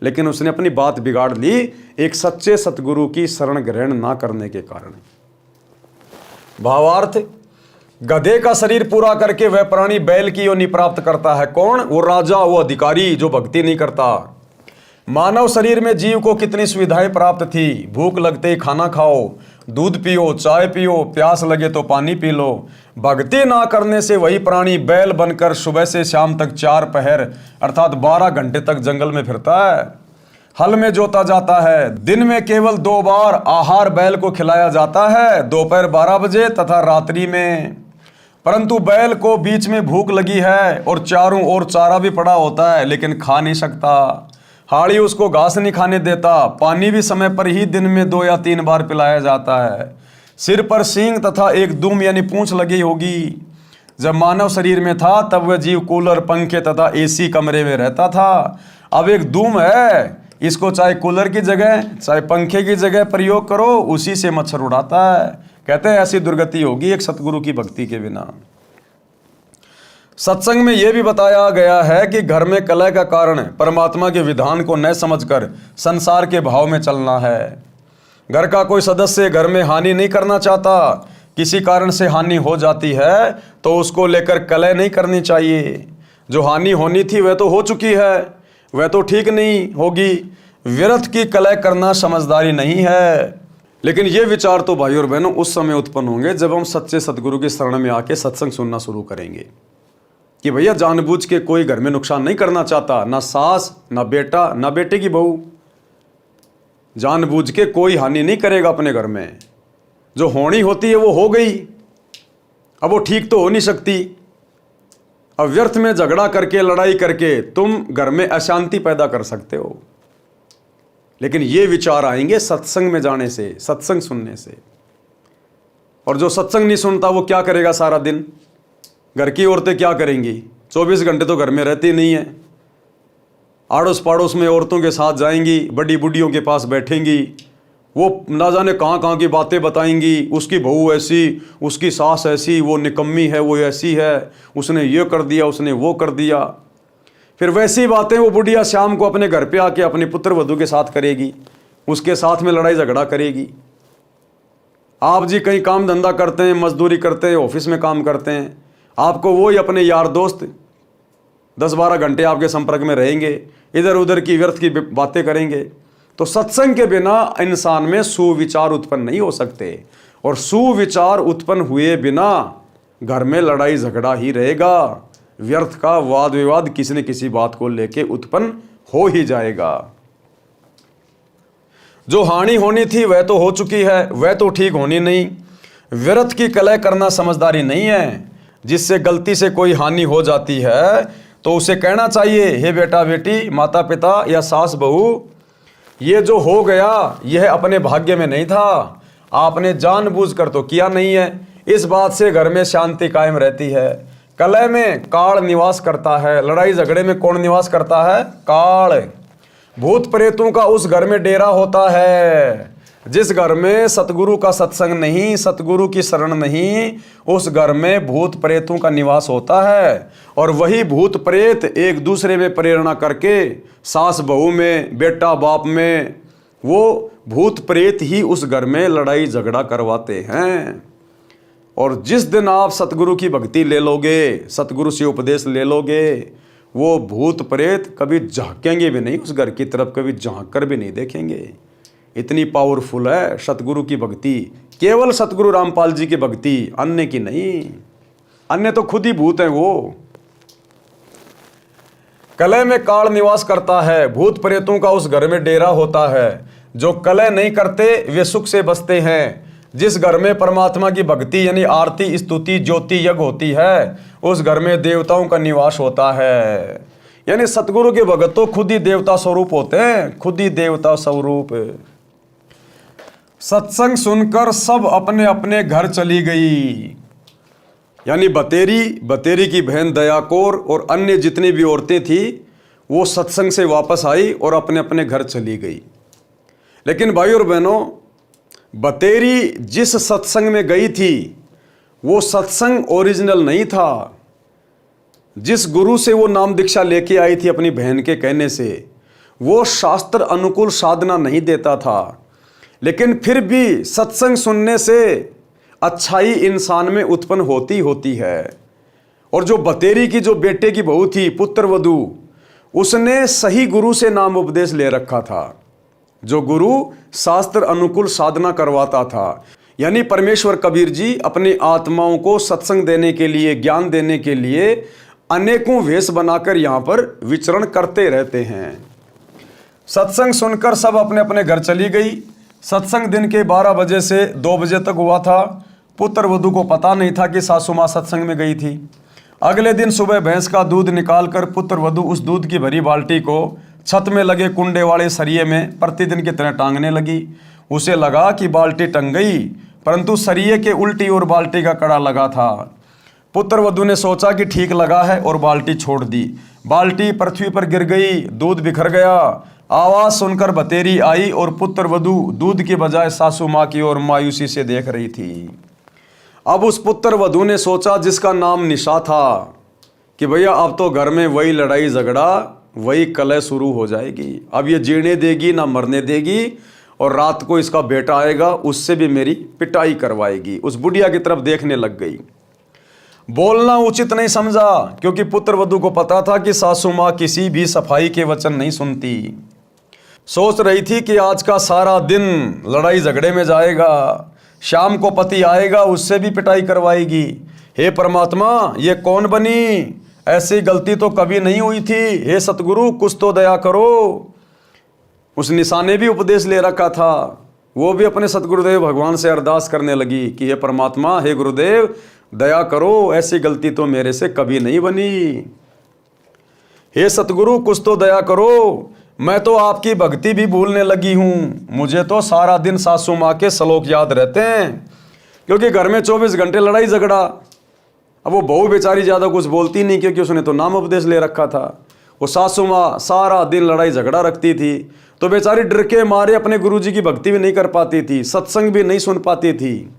लेकिन उसने अपनी बात बिगाड़ ली एक सच्चे सतगुरु की शरण ग्रहण ना करने के कारण। भावार्थ, गधे का शरीर पूरा करके वह प्राणी बैल की योनि प्राप्त करता है। कौन? वो राजा, वो अधिकारी जो भक्ति नहीं करता। मानव शरीर में जीव को कितनी सुविधाएं प्राप्त थी। भूख लगते ही खाना खाओ, दूध पियो, चाय पियो, प्यास लगे तो पानी पी लो। भक्ति ना करने से वही प्राणी बैल बनकर सुबह से शाम तक 4 पहर अर्थात 12 घंटे तक जंगल में फिरता है, हल में जोता जाता है। दिन में केवल 2 बार आहार बैल को खिलाया जाता है, दोपहर 12 बजे तथा रात्रि में। परंतु बैल को बीच में भूख लगी है और चारों ओर चारा भी पड़ा होता है, लेकिन खा नहीं सकता। हाड़ी उसको घास नहीं खाने देता। पानी भी समय पर ही दिन में 2 या 3 बार पिलाया जाता है। सिर पर सींग तथा एक दुम यानी पूंछ लगी होगी। जब मानव शरीर में था तब वह जीव कूलर, पंखे तथा एसी कमरे में रहता था। अब एक दुम है, इसको चाहे कूलर की जगह चाहे पंखे की जगह प्रयोग करो, उसी से मच्छर उड़ाता है। कहते हैं ऐसी दुर्गति होगी एक सतगुरु की भक्ति के बिना। सत्संग में यह भी बताया गया है कि घर में कलह का कारण परमात्मा के विधान को न समझकर संसार के भाव में चलना है। घर का कोई सदस्य घर में हानि नहीं करना चाहता, किसी कारण से हानि हो जाती है तो उसको लेकर कलह नहीं करनी चाहिए। जो हानि होनी थी वह तो हो चुकी है, वह तो ठीक नहीं होगी। व्यर्थ की कलह करना समझदारी नहीं है। लेकिन ये विचार तो भाई और बहनों उस समय उत्पन्न होंगे जब हम सच्चे सतगुरु की शरण में आके सत्संग सुनना शुरू करेंगे कि भैया जानबूझ के कोई घर में नुकसान नहीं करना चाहता, ना सास, ना बेटा, ना बेटे की बहू, जानबूझ के कोई हानि नहीं करेगा अपने घर में। जो होनी होती है वो हो गई, अब वो ठीक तो हो नहीं सकती। अब व्यर्थ में झगड़ा करके, लड़ाई करके तुम घर में अशांति पैदा कर सकते हो। लेकिन ये विचार आएंगे सत्संग में जाने से, सत्संग सुनने से। और जो सत्संग नहीं सुनता वो क्या करेगा सारा दिन? घर की औरतें क्या करेंगी? 24 घंटे तो घर में रहती नहीं है। आड़ोस पड़ोस में औरतों के साथ जाएंगी, बड़ी बुढ़ियों के पास बैठेंगी, वो ना जाने कहाँ कहाँ की बातें बताएंगी। उसकी बहू ऐसी, उसकी सास ऐसी, वो निकम्मी है, वो ऐसी है, उसने ये कर दिया, उसने वो कर दिया। फिर वैसी बातें वो बुढ़िया शाम को अपने घर पे आके अपने पुत्र वधू के साथ करेगी, उसके साथ में लड़ाई झगड़ा करेगी। आप जी कहीं काम धंधा करते हैं, मजदूरी करते हैं, ऑफिस में काम करते हैं, आपको वो ही अपने यार दोस्त 10-12 घंटे आपके संपर्क में रहेंगे, इधर उधर की व्यर्थ की बातें करेंगे। तो सत्संग के बिना इंसान में सुविचार उत्पन्न नहीं हो सकते, और सुविचार उत्पन्न हुए बिना घर में लड़ाई झगड़ा ही रहेगा। व्यर्थ का वाद विवाद किसी न किसी बात को लेके उत्पन्न हो ही जाएगा। जो हानि होनी थी वह तो हो चुकी है, वह तो ठीक होनी नहीं। व्यर्थ की कलह करना समझदारी नहीं है। जिससे गलती से कोई हानि हो जाती है तो उसे कहना चाहिए, हे बेटा बेटी, माता पिता या सास बहू, ये जो हो गया यह अपने भाग्य में नहीं था, आपने जानबूझकर तो किया नहीं है। इस बात से घर में शांति कायम रहती है। कलह में काल निवास करता है, लड़ाई झगड़े में कौन निवास करता है? काल। भूत प्रेतों का उस घर में डेरा होता है। जिस घर में सतगुरु का सत्संग नहीं, सतगुरु की शरण नहीं, उस घर में भूत प्रेतों का निवास होता है। और वही भूत प्रेत एक दूसरे में प्रेरणा करके, सास बहू में, बेटा बाप में, वो भूत प्रेत ही उस घर में लड़ाई झगड़ा करवाते हैं। और जिस दिन आप सतगुरु की भक्ति ले लोगे, सतगुरु से उपदेश ले लोगे, वो भूत प्रेत कभी झांकेंगे भी नहीं उस घर की तरफ, कभी झांक कर भी नहीं देखेंगे। इतनी पावरफुल है सतगुरु की भक्ति, केवल सतगुरु रामपाल जी की भक्ति, अन्य की नहीं। अन्य तो खुद ही भूत है। वो कलह में काल निवास करता है, भूत प्रेतों का उस घर में डेरा होता है। जो कलह नहीं करते वे सुख से बसते हैं। जिस घर में परमात्मा की भक्ति यानी आरती, स्तुति, ज्योति, यज्ञ होती है, उस घर में देवताओं का निवास होता है। यानी सतगुरु के भगत तो खुद ही देवता स्वरूप होते हैं, खुद ही देवता स्वरूप। सत्संग सुनकर सब अपने अपने घर चली गई। यानी बतेरी की बहन दयाकोर और अन्य जितनी भी औरतें थी वो सत्संग से वापस आई और अपने अपने घर चली गई। लेकिन भाई और बहनों, बतेरी जिस सत्संग में गई थी वो सत्संग ओरिजिनल नहीं था। जिस गुरु से वो नाम दीक्षा लेके आई थी अपनी बहन के कहने से, वो शास्त्र अनुकूल साधना नहीं देता था। लेकिन फिर भी सत्संग सुनने से अच्छाई इंसान में उत्पन्न होती है। और जो बतेरी की जो बेटे की बहू थी पुत्र वधू, उसने सही गुरु से नाम उपदेश ले रखा था, जो गुरु शास्त्र अनुकूल साधना करवाता था। यानी परमेश्वर कबीर जी अपनी आत्माओं को सत्संग देने के लिए, ज्ञान देने के लिए अनेकों वेश बनाकर यहाँ पर विचरण करते रहते हैं। सत्संग सुनकर सब अपने अपने घर चली गई। सत्संग दिन के 12 बजे से 2 बजे तक हुआ था। पुत्र वधू को पता नहीं था कि सासू माँ सत्संग में गई थी। अगले दिन सुबह भैंस का दूध निकालकर पुत्र वधू उस दूध की भरी बाल्टी को छत में लगे कुंडे वाले सरिये में प्रतिदिन की तरह टांगने लगी। उसे लगा कि बाल्टी टंग गई, परंतु सरिये के उल्टी ओर बाल्टी का कड़ा लगा था। पुत्र वधू ने सोचा कि ठीक लगा है और बाल्टी छोड़ दी। बाल्टी पृथ्वी पर गिर गई, दूध बिखर गया। आवाज सुनकर बतेरी आई और पुत्र वधू दूध के बजाय सासू माँ की ओर मायूसी से देख रही थी। अब उस पुत्र वधू ने सोचा, जिसका नाम निशा था, कि भैया अब तो घर में वही लड़ाई झगड़ा, वही कलह शुरू हो जाएगी। अब ये जीने देगी ना मरने देगी, और रात को इसका बेटा आएगा, उससे भी मेरी पिटाई करवाएगी। उस बुढ़िया की तरफ देखने लग गई। बोलना उचित नहीं समझा, क्योंकि पुत्र वधू को पता था कि सासू माँ किसी भी सफाई के वचन नहीं सुनती। सोच रही थी कि आज का सारा दिन लड़ाई झगड़े में जाएगा, शाम को पति आएगा, उससे भी पिटाई करवाएगी। हे परमात्मा, ये कौन बनी? ऐसी गलती तो कभी नहीं हुई थी। हे सतगुरु, कुछ तो दया करो। उस निशा ने भी उपदेश ले रखा था। वो भी अपने सतगुरुदेव भगवान से अरदास करने लगी कि हे परमात्मा, हे गुरुदेव, दया करो, ऐसी गलती तो मेरे से कभी नहीं बनी। हे सतगुरु, कुछ तो दया करो, मैं तो आपकी भक्ति भी भूलने लगी हूँ। मुझे तो सारा दिन सासू माँ के श्लोक याद रहते हैं, क्योंकि घर में 24 घंटे लड़ाई झगड़ा। अब वो बहू बेचारी ज़्यादा कुछ बोलती नहीं, क्योंकि उसने तो नाम उपदेश ले रखा था। वो सासू माँ सारा दिन लड़ाई झगड़ा रखती थी, तो बेचारी डर के मारे अपने गुरुजी की भक्ति भी नहीं कर पाती थी, सत्संग भी नहीं सुन पाती थी।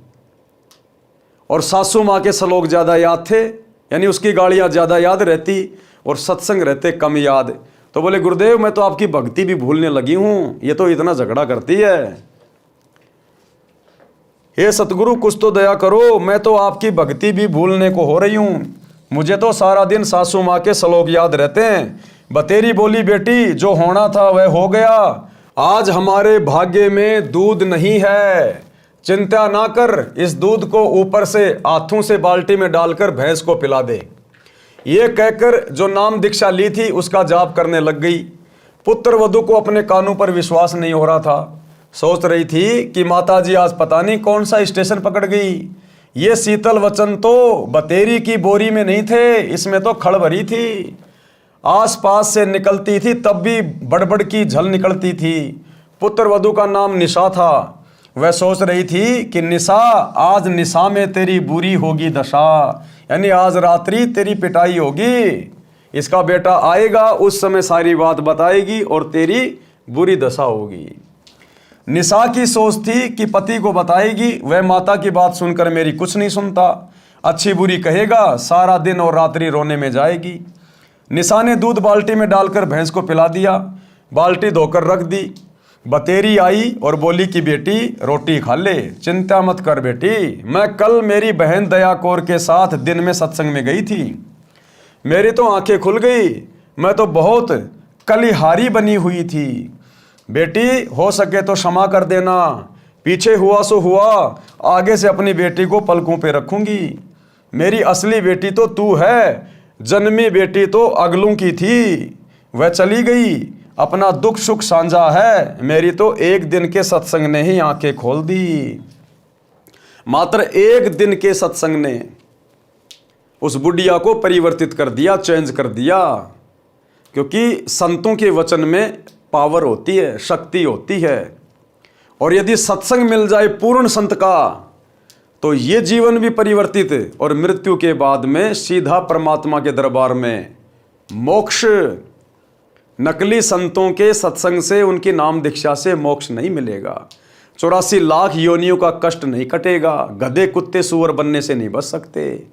और सासू माँ के श्लोक ज़्यादा याद थे, यानी उसकी गालियाँ ज़्यादा याद रहती और सत्संग रहते कम याद। तो बोले, गुरुदेव, मैं तो आपकी भक्ति भी भूलने लगी हूँ, ये तो इतना झगड़ा करती है। हे सतगुरु, कुछ तो दया करो, मैं तो आपकी भक्ति भी भूलने को हो रही हूँ। मुझे तो सारा दिन सासू माँ के श्लोक याद रहते हैं। बतेरी बोली, बेटी, जो होना था वह हो गया। आज हमारे भाग्य में दूध नहीं है, चिंता ना कर। इस दूध को ऊपर से हाथों से बाल्टी में डालकर भैंस को पिला दे। ये कहकर जो नाम दीक्षा ली थी उसका जाप करने लग गई। पुत्र वधू को अपने कानों पर विश्वास नहीं हो रहा था। सोच रही थी कि माताजी आज पता नहीं कौन सा स्टेशन पकड़ गई। ये शीतल वचन तो बतेरी की बोरी में नहीं थे, इसमें तो खड़ भरी थी। आसपास से निकलती थी तब भी बड़बड़ की झल निकलती थी। पुत्र वधू का नाम निशा था। वह सोच रही थी कि निशा, आज निशा में तेरी बुरी होगी दशा, यानी आज रात्रि तेरी पिटाई होगी। इसका बेटा आएगा, उस समय सारी बात बताएगी और तेरी बुरी दशा होगी। निशा की सोच थी कि पति को बताएगी, वह माता की बात सुनकर मेरी कुछ नहीं सुनता, अच्छी बुरी कहेगा, सारा दिन और रात्रि रोने में जाएगी। निशा ने दूध बाल्टी में डालकर भैंस को पिला दिया, बाल्टी धोकर रख दी। बतेरी आई और बोली कि बेटी, रोटी खा ले, चिंता मत कर बेटी। मैं कल मेरी बहन दया कौर के साथ दिन में सत्संग में गई थी, मेरी तो आंखें खुल गई। मैं तो बहुत कलिहारी बनी हुई थी। बेटी, हो सके तो क्षमा कर देना, पीछे हुआ सो हुआ, आगे से अपनी बेटी को पलकों पे रखूंगी। मेरी असली बेटी तो तू है, जन्मी बेटी तो अगलों की थी। वह चली गई, अपना दुख सुख साझा है, मेरी तो एक दिन के सत्संग ने ही आंखें खोल दी। मात्र एक दिन के सत्संग ने उस बुढ़िया को परिवर्तित कर दिया, चेंज कर दिया। क्योंकि संतों के वचन में पावर होती है, शक्ति होती है। और यदि सत्संग मिल जाए पूर्ण संत का, तो ये जीवन भी परिवर्तित और मृत्यु के बाद में सीधा परमात्मा के दरबार में मोक्ष। नकली संतों के सत्संग से, उनकी नाम दीक्षा से मोक्ष नहीं मिलेगा। 84 लाख योनियों का कष्ट नहीं कटेगा। गधे कुत्ते सूअर बनने से नहीं बच सकते।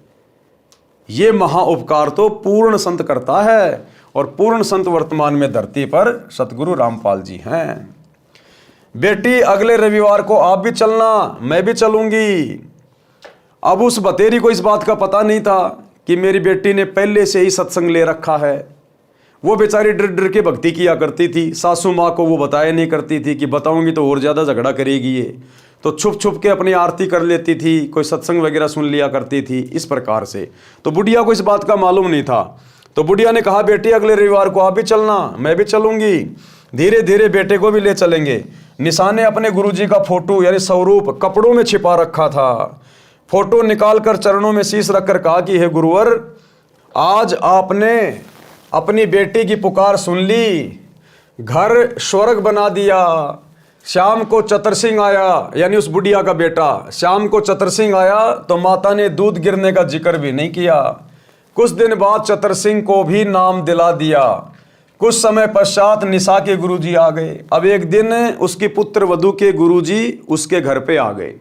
ये महा उपकार तो पूर्ण संत करता है, और पूर्ण संत वर्तमान में धरती पर सतगुरु रामपाल जी हैं। बेटी, अगले रविवार को आप भी चलना, मैं भी चलूंगी। अब उस बतेरी को इस बात का पता नहीं था कि मेरी बेटी ने पहले से ही सत्संग ले रखा है। वो बेचारी डर डर के भक्ति किया करती थी। सासू माँ को वो बताया नहीं करती थी कि बताऊंगी तो और ज़्यादा झगड़ा करेगी ये, तो छुप छुप के अपनी आरती कर लेती थी, कोई सत्संग वगैरह सुन लिया करती थी इस प्रकार से। तो बुढ़िया को इस बात का मालूम नहीं था। तो बुढ़िया ने कहा, बेटी अगले रविवार को आप भी चलना, मैं भी चलूंगी, धीरे धीरे बेटे को भी ले चलेंगे। निशा ने अपने गुरुजी का फोटो यानी स्वरूप कपड़ों में छिपा रखा था। फोटो निकालकर चरणों में शीश रखकर कहा कि हे गुरुवर, आज आपने अपनी बेटी की पुकार सुन ली, घर स्वर्ग बना दिया। शाम को चतर सिंह आया, यानी उस बुढ़िया का बेटा, शाम को चतर सिंह आया तो माता ने दूध गिरने का जिक्र भी नहीं किया। कुछ दिन बाद चतर सिंह को भी नाम दिला दिया। कुछ समय पश्चात निशा के गुरुजी आ गए। अब एक दिन उसकी पुत्र वधू के गुरुजी उसके घर पे आ गए।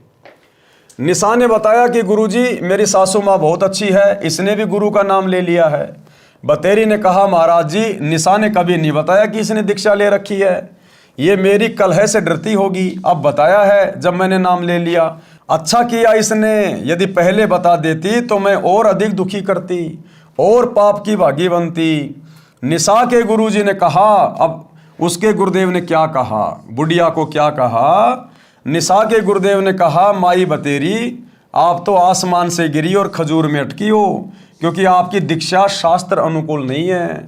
निशा ने बताया कि गुरुजी, मेरी सासू माँ बहुत अच्छी है, इसने भी गुरु का नाम ले लिया है। बतेरी ने कहा, महाराज जी, निशा ने कभी नहीं बताया कि इसने दीक्षा ले रखी है, ये मेरी कलह से डरती होगी, अब बताया है जब मैंने नाम ले लिया। अच्छा किया इसने, यदि पहले बता देती तो मैं और अधिक दुखी करती और पाप की भागी बनती। निशा के गुरुजी ने कहा, अब उसके गुरुदेव ने क्या कहा, बुढ़िया को क्या कहा? निशा के गुरुदेव ने कहा, माई बतेरी, आप तो आसमान से गिरी और खजूर में अटकी हो, क्योंकि आपकी दीक्षा शास्त्र अनुकूल नहीं है।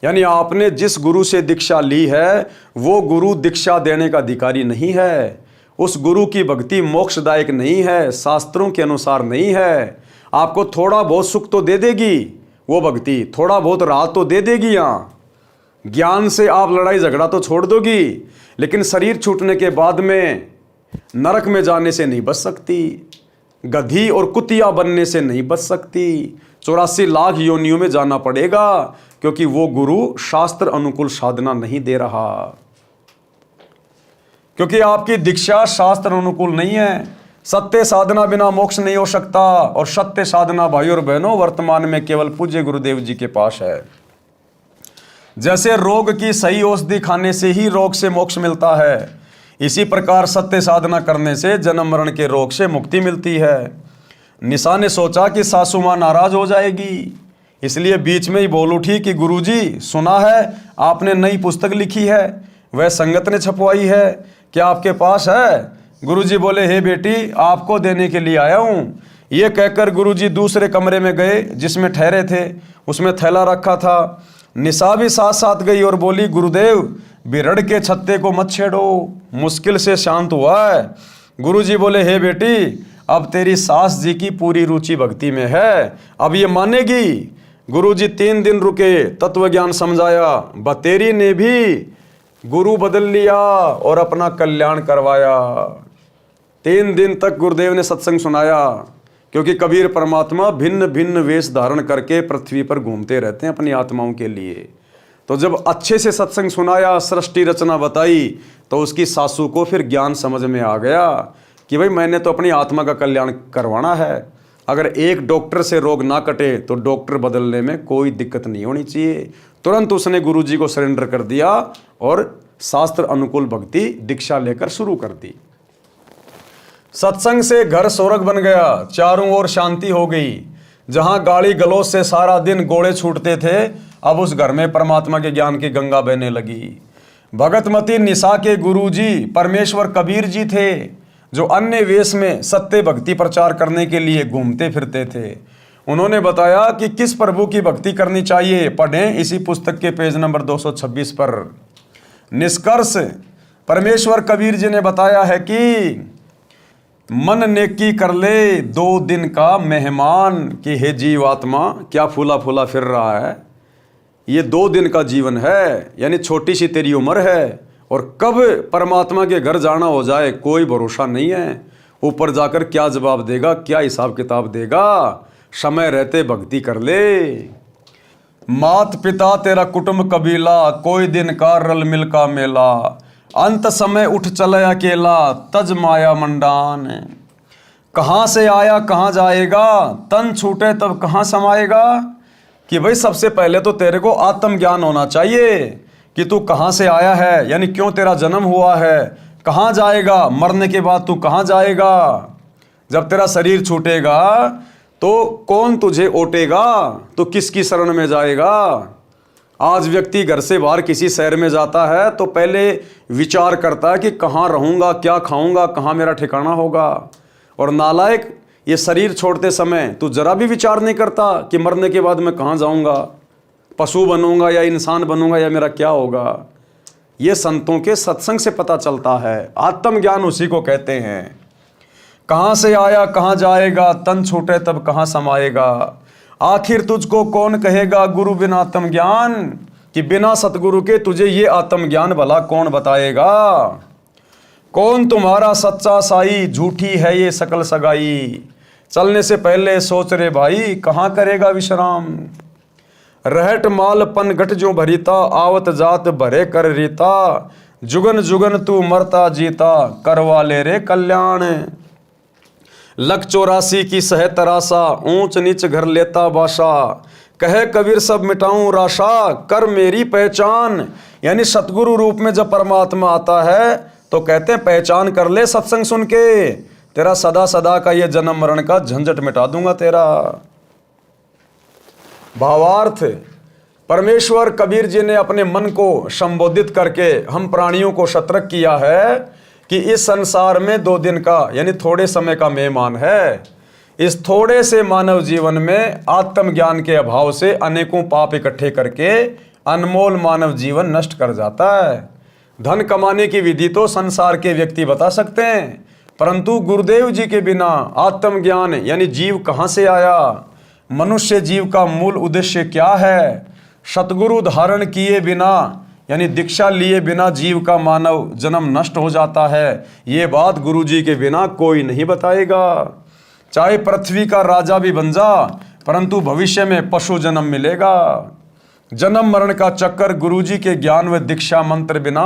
यानी आपने जिस गुरु से दीक्षा ली है वो गुरु दीक्षा देने का अधिकारी नहीं है। उस गुरु की भक्ति मोक्षदायक नहीं है, शास्त्रों के अनुसार नहीं है। आपको थोड़ा बहुत सुख तो दे देगी वो भक्ति, थोड़ा बहुत राहत तो दे देगी, यहाँ ज्ञान से आप लड़ाई झगड़ा तो छोड़ दोगी, लेकिन शरीर छूटने के बाद में नरक में जाने से नहीं बच सकती, गधी और कुतिया बनने से नहीं बच सकती, 84 लाख योनियों में जाना पड़ेगा, क्योंकि वो गुरु शास्त्र अनुकूल साधना नहीं दे रहा, क्योंकि आपकी दीक्षा शास्त्र अनुकूल नहीं है। सत्य साधना बिना मोक्ष नहीं हो सकता, और सत्य साधना भाई और बहनों वर्तमान में केवल पूज्य गुरुदेव जी के पास है। जैसे रोग की सही औषधि खाने से ही रोग से मोक्ष मिलता है, इसी प्रकार सत्य साधना करने से जन्म मरण के रोग से मुक्ति मिलती है। निशा ने सोचा कि सासू माँ नाराज हो जाएगी, इसलिए बीच में ही बोल उठी कि गुरुजी, सुना है आपने नई पुस्तक लिखी है, वह संगत ने छपवाई है, क्या आपके पास है? गुरुजी बोले, हे बेटी, आपको देने के लिए आया हूँ। ये कहकर गुरुजी दूसरे कमरे में गए जिसमें ठहरे थे, उसमें थैला रखा था। निशा भी साथ साथ गई और बोली, गुरुदेव, बिरड़ के छत्ते को मत छेड़ो, मुश्किल से शांत हुआ है। गुरुजी बोले, हे बेटी, अब तेरी सास जी की पूरी रुचि भक्ति में है, अब ये मानेगी। गुरुजी 3 दिन रुके, तत्व ज्ञान समझाया। बतेरी ने भी गुरु बदल लिया और अपना कल्याण करवाया। 3 दिन तक गुरुदेव ने सत्संग सुनाया, क्योंकि कबीर परमात्मा भिन्न भिन्न वेश धारण करके पृथ्वी पर घूमते रहते हैं अपनी आत्माओं के लिए। तो जब अच्छे से सत्संग सुनाया, सृष्टि रचना बताई, तो उसकी सासू को फिर ज्ञान समझ में आ गया कि भाई मैंने तो अपनी आत्मा का कल्याण करवाना है। अगर एक डॉक्टर से रोग ना कटे तो डॉक्टर बदलने में कोई दिक्कत नहीं होनी चाहिए। तुरंत उसने गुरुजी को सरेंडर कर दिया और शास्त्र अनुकूल भक्ति दीक्षा लेकर शुरू कर दी। सत्संग से घर स्वर्ग बन गया, चारों ओर शांति हो गई। जहां गाली गलौज से सारा दिन गोले छूटते थे, अब उस घर में परमात्मा के ज्ञान की गंगा बहने लगी। भगतमती निशा के गुरुजी परमेश्वर कबीर जी थे, जो अन्य वेश में सत्य भक्ति प्रचार करने के लिए घूमते फिरते थे। उन्होंने बताया कि किस प्रभु की भक्ति करनी चाहिए, पढ़ें इसी पुस्तक के पेज नंबर 226 पर। निष्कर्ष, परमेश्वर कबीर जी ने बताया है कि मन नेकी कर ले 2 दिन का मेहमान, कि हे जीवात्मा, क्या फूला फूला फिर रहा है, ये 2 दिन का जीवन है, यानी छोटी सी तेरी उम्र है, और कब परमात्मा के घर जाना हो जाए कोई भरोसा नहीं है। ऊपर जाकर क्या जवाब देगा, क्या हिसाब किताब देगा। समय रहते भक्ति कर ले। मात पिता तेरा कुटुंब कबीला, कोई दिन का रल मिल का मेला, अंत समय उठ चले अकेला, तज माया मंडान। कहाँ से आया कहाँ जाएगा, तन छूटे तब कहाँ समाएगा। कि भाई सबसे पहले तो तेरे को आत्मज्ञान होना चाहिए कि तू कहाँ से आया है, यानी क्यों तेरा जन्म हुआ है, कहाँ जाएगा, मरने के बाद तू कहाँ जाएगा। जब तेरा शरीर छूटेगा तो कौन तुझे ओटेगा, तो किसकी शरण में जाएगा। आज व्यक्ति घर से बाहर किसी शहर में जाता है तो पहले विचार करता है कि कहाँ रहूँगा, क्या खाऊंगा, कहाँ मेरा ठिकाना होगा। और नालायक, ये शरीर छोड़ते समय तू जरा भी विचार नहीं करता कि मरने के बाद मैं कहाँ जाऊँगा, पशु बनूंगा या इंसान बनूंगा या मेरा क्या होगा। ये संतों के सत्संग से पता चलता है। आत्मज्ञान उसी को कहते हैं। कहाँ से आया कहाँ जाएगा, तन छूटे तब कहाँ समाएगा। आखिर तुझको कौन कहेगा गुरु बिना आत्मज्ञान, कि बिना सतगुरु के तुझे ये आत्मज्ञान भला कौन बताएगा। कौन तुम्हारा सच्चा साई, झूठी है ये सकल सगाई। चलने से पहले सोच रे भाई, कहाँ करेगा विश्राम। रहट माल पन घट जो भरीता, आवत जात भरे कर रीता। जुगन जुगन तू मरता जीता, करवा ले रे कल्याण। लख 84 की सह तरासा, ऊंच नीच घर लेता बाशा। कहे कबीर सब मिटाऊं राशा, कर मेरी पहचान। यानी सतगुरु रूप में जब परमात्मा आता है तो कहते हैं पहचान कर ले सत्संग सुन के, तेरा सदा सदा का ये जन्म मरण का झंझट मिटा दूंगा तेरा। भावार्थ, परमेश्वर कबीर जी ने अपने मन को संबोधित करके हम प्राणियों को सतर्क किया है कि इस संसार में 2 दिन का यानी थोड़े समय का मेहमान है। इस थोड़े से मानव जीवन में आत्मज्ञान के अभाव से अनेकों पाप इकट्ठे करके अनमोल मानव जीवन नष्ट कर जाता है। धन कमाने की विधि तो संसार के व्यक्ति बता सकते हैं, परंतु गुरुदेव जी के बिना आत्मज्ञान यानी जीव कहाँ से आया, मनुष्य जीव का मूल उद्देश्य क्या है, सतगुरु धारण किए बिना यानी दीक्षा लिए बिना जीव का मानव जन्म नष्ट हो जाता है। ये बात गुरु जी के बिना कोई नहीं बताएगा। चाहे पृथ्वी का राजा भी बन जा, परंतु भविष्य में पशु जन्म मिलेगा। जन्म मरण का चक्कर गुरु जी के ज्ञान व दीक्षा मंत्र बिना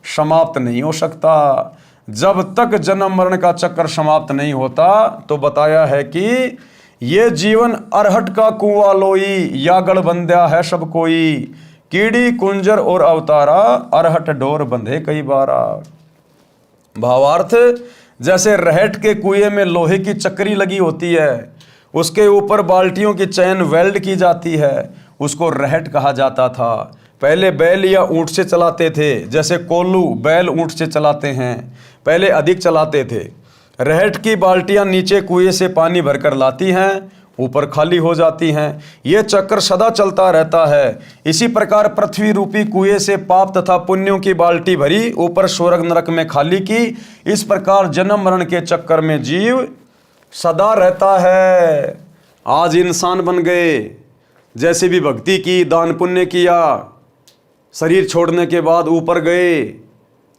समाप्त नहीं हो सकता। जब तक जन्म मरण का चक्कर समाप्त नहीं होता तो बताया है कि ये जीवन अरहट का कुआं लोई, यागड़ बंध्या है सब कोई। कीड़ी कुंजर और अवतारा, अरहट डोर बंधे कई बारा। भावार्थ, जैसे रहट के कुएं में लोहे की चक्री लगी होती है, उसके ऊपर बाल्टियों की चैन वेल्ड की जाती है, उसको रहट कहा जाता था। पहले बैल या ऊंट से चलाते थे, जैसे कोल्लू बैल ऊंट से चलाते हैं, पहले अधिक चलाते थे। रहट की बाल्टियां नीचे कुएं से पानी भरकर लाती हैं, ऊपर खाली हो जाती हैं। ये चक्कर सदा चलता रहता है। इसी प्रकार पृथ्वी रूपी कुएं से पाप तथा पुण्यों की बाल्टी भरी, ऊपर स्वर्ग नरक में खाली की। इस प्रकार जन्म मरण के चक्कर में जीव सदा रहता है। आज इंसान बन गए, जैसे भी भक्ति की, दान पुण्य किया, शरीर छोड़ने के बाद ऊपर गए,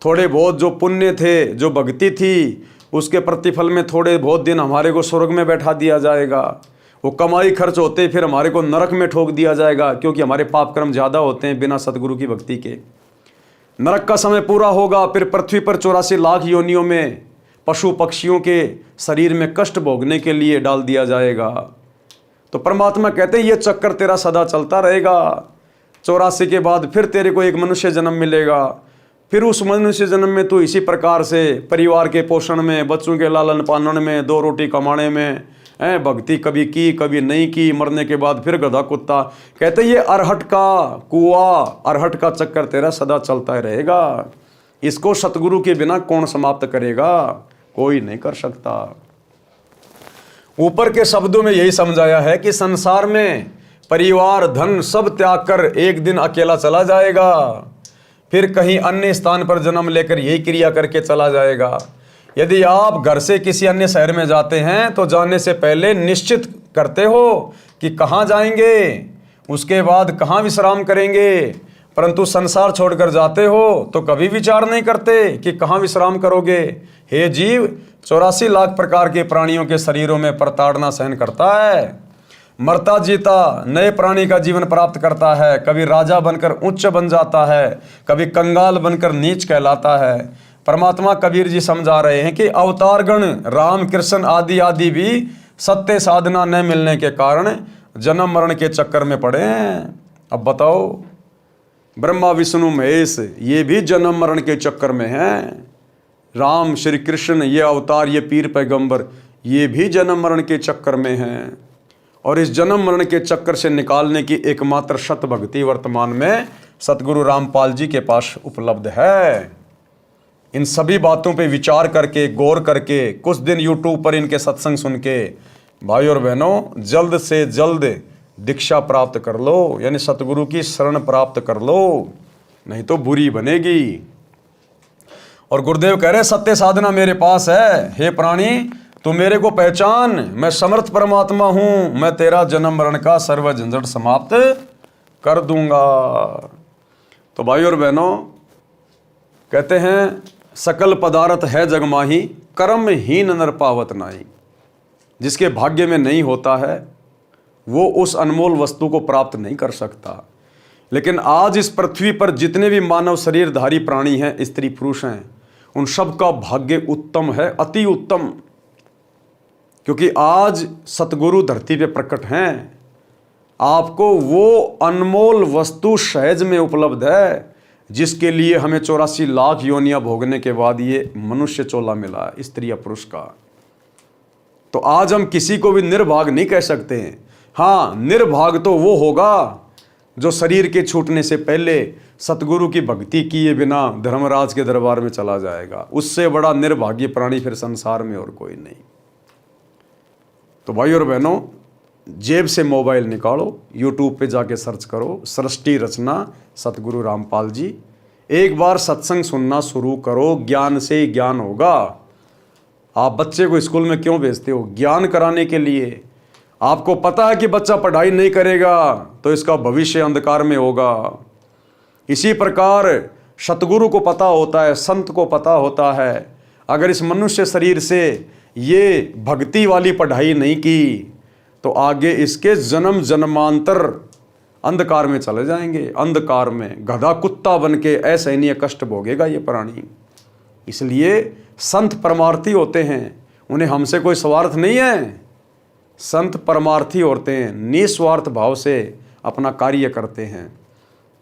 थोड़े बहुत जो पुण्य थे, जो भक्ति थी, उसके प्रतिफल में थोड़े बहुत दिन हमारे को स्वर्ग में बैठा दिया जाएगा। वो कमाई खर्च होते फिर हमारे को नरक में ठोक दिया जाएगा, क्योंकि हमारे पाप कर्म ज़्यादा होते हैं बिना सतगुरु की भक्ति के। नरक का समय पूरा होगा, फिर पृथ्वी पर 84 लाख योनियों में पशु पक्षियों के शरीर में कष्ट भोगने के लिए डाल दिया जाएगा। तो परमात्मा कहते हैं ये चक्कर तेरा सदा चलता रहेगा। 84 के बाद फिर तेरे को एक मनुष्य जन्म मिलेगा, फिर उस मनुष्य जन्म में तू इसी प्रकार से परिवार के पोषण में, बच्चों के लालन पालन में, 2 रोटी कमाने में भक्ति कभी की कभी नहीं की, मरने के बाद फिर गधा कुत्ता। कहते ये अरहट का कुआं, अरहट का चक्कर तेरा सदा चलता रहेगा। इसको सतगुरु के बिना कौन समाप्त करेगा, कोई नहीं कर सकता। ऊपर के शब्दों में यही समझाया है कि संसार में परिवार धन सब त्याग कर एक दिन अकेला चला जाएगा, फिर कहीं अन्य स्थान पर जन्म लेकर यही क्रिया करके चला जाएगा। यदि आप घर से किसी अन्य शहर में जाते हैं तो जाने से पहले निश्चित करते हो कि कहाँ जाएंगे, उसके बाद कहाँ विश्राम करेंगे, परंतु संसार छोड़कर जाते हो तो कभी विचार नहीं करते कि कहाँ विश्राम करोगे। हे जीव, 84 लाख प्रकार के प्राणियों के शरीरों में प्रताड़ना सहन करता है, मरता जीता नए प्राणी का जीवन प्राप्त करता है। कभी राजा बनकर उच्च बन जाता है, कभी कंगाल बनकर नीच कहलाता है। परमात्मा कबीर जी समझा रहे हैं कि अवतारगण राम कृष्ण आदि आदि भी सत्य साधना न मिलने के कारण जन्म मरण के चक्कर में पड़े हैं। अब बताओ, ब्रह्मा विष्णु महेश ये भी जन्म मरण के चक्कर में हैं। राम श्री कृष्ण ये अवतार, ये पीर पैगंबर, ये भी जन्म मरण के चक्कर में हैं और इस जन्म मरण के चक्कर से निकालने की एकमात्र शत भक्ति वर्तमान में सतगुरु रामपाल जी के पास उपलब्ध है। इन सभी बातों पे विचार करके, गौर करके, कुछ दिन यूट्यूब पर इनके सत्संग सुन के भाई और बहनों जल्द से जल्द दीक्षा प्राप्त कर लो, यानी सतगुरु की शरण प्राप्त कर लो, नहीं तो बुरी बनेगी। और गुरुदेव कह रहे सत्य साधना मेरे पास है, हे प्राणी तू मेरे को पहचान, मैं समर्थ परमात्मा हूं, मैं तेरा जन्म मरण का सर्व झंझट समाप्त कर दूंगा। तो भाई और बहनों कहते हैं सकल पदार्थ है जगमाही, कर्म हीन नर पावत नाई। जिसके भाग्य में नहीं होता है वो उस अनमोल वस्तु को प्राप्त नहीं कर सकता। लेकिन आज इस पृथ्वी पर जितने भी मानव शरीरधारी प्राणी हैं, स्त्री पुरुष हैं, उन सब का भाग्य उत्तम है, अति उत्तम, क्योंकि आज सतगुरु धरती पे प्रकट हैं। आपको वो अनमोल वस्तु सहज में उपलब्ध है जिसके लिए हमें 84 लाख योनियां भोगने के बाद ये मनुष्य चोला मिला है, स्त्री या पुरुष का। तो आज हम किसी को भी निर्भाग नहीं कह सकते हैं। हाँ, निर्भाग तो वो होगा जो शरीर के छूटने से पहले सतगुरु की भक्ति किए बिना धर्मराज के दरबार में चला जाएगा। उससे बड़ा निर्भाग्य प्राणी फिर संसार में और कोई नहीं। तो भाई और बहनों जेब से मोबाइल निकालो, यूट्यूब पे जाके सर्च करो सृष्टि रचना सतगुरु रामपाल जी। एक बार सत्संग सुनना शुरू करो, ज्ञान से ही ज्ञान होगा। आप बच्चे को स्कूल में क्यों भेजते हो? ज्ञान कराने के लिए। आपको पता है कि बच्चा पढ़ाई नहीं करेगा तो इसका भविष्य अंधकार में होगा। इसी प्रकार सतगुरु को पता होता है, संत को पता होता है, अगर इस मनुष्य शरीर से ये भक्ति वाली पढ़ाई नहीं की तो आगे इसके जन्म जन्मांतर अंधकार में चले जाएंगे। अंधकार में गधा कुत्ता बन के असहनीय कष्ट भोगेगा ये प्राणी। इसलिए संत परमार्थी होते हैं, उन्हें हमसे कोई स्वार्थ नहीं है। संत परमार्थी होते हैं, निस्वार्थ भाव से अपना कार्य करते हैं।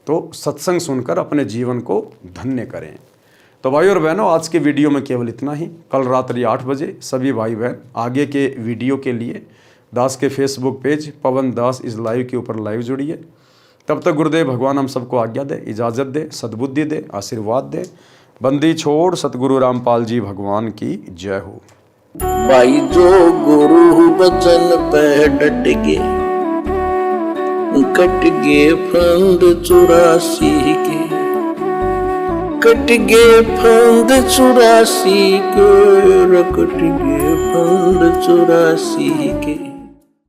तो सत्संग सुनकर अपने जीवन को धन्य करें। तो भाई और बहनों आज के वीडियो में केवल इतना ही। कल रात्रि 8 बजे सभी भाई बहन आगे के वीडियो के लिए दास के फेसबुक पेज पवन दास इस लाइव के ऊपर लाइव जुड़िए। तब तक गुरुदेव भगवान हम सबको आज्ञा दे, इजाज़त दे, सद्बुद्धि दे, आशीर्वाद दे। बंदी छोड़ सतगुरु रामपाल जी भगवान की जय हो। भाई जो गुरु बचन पे डट गे, कट गे फंद 84 के, कट गे फंद 84 के, कट गे फंद 84 के।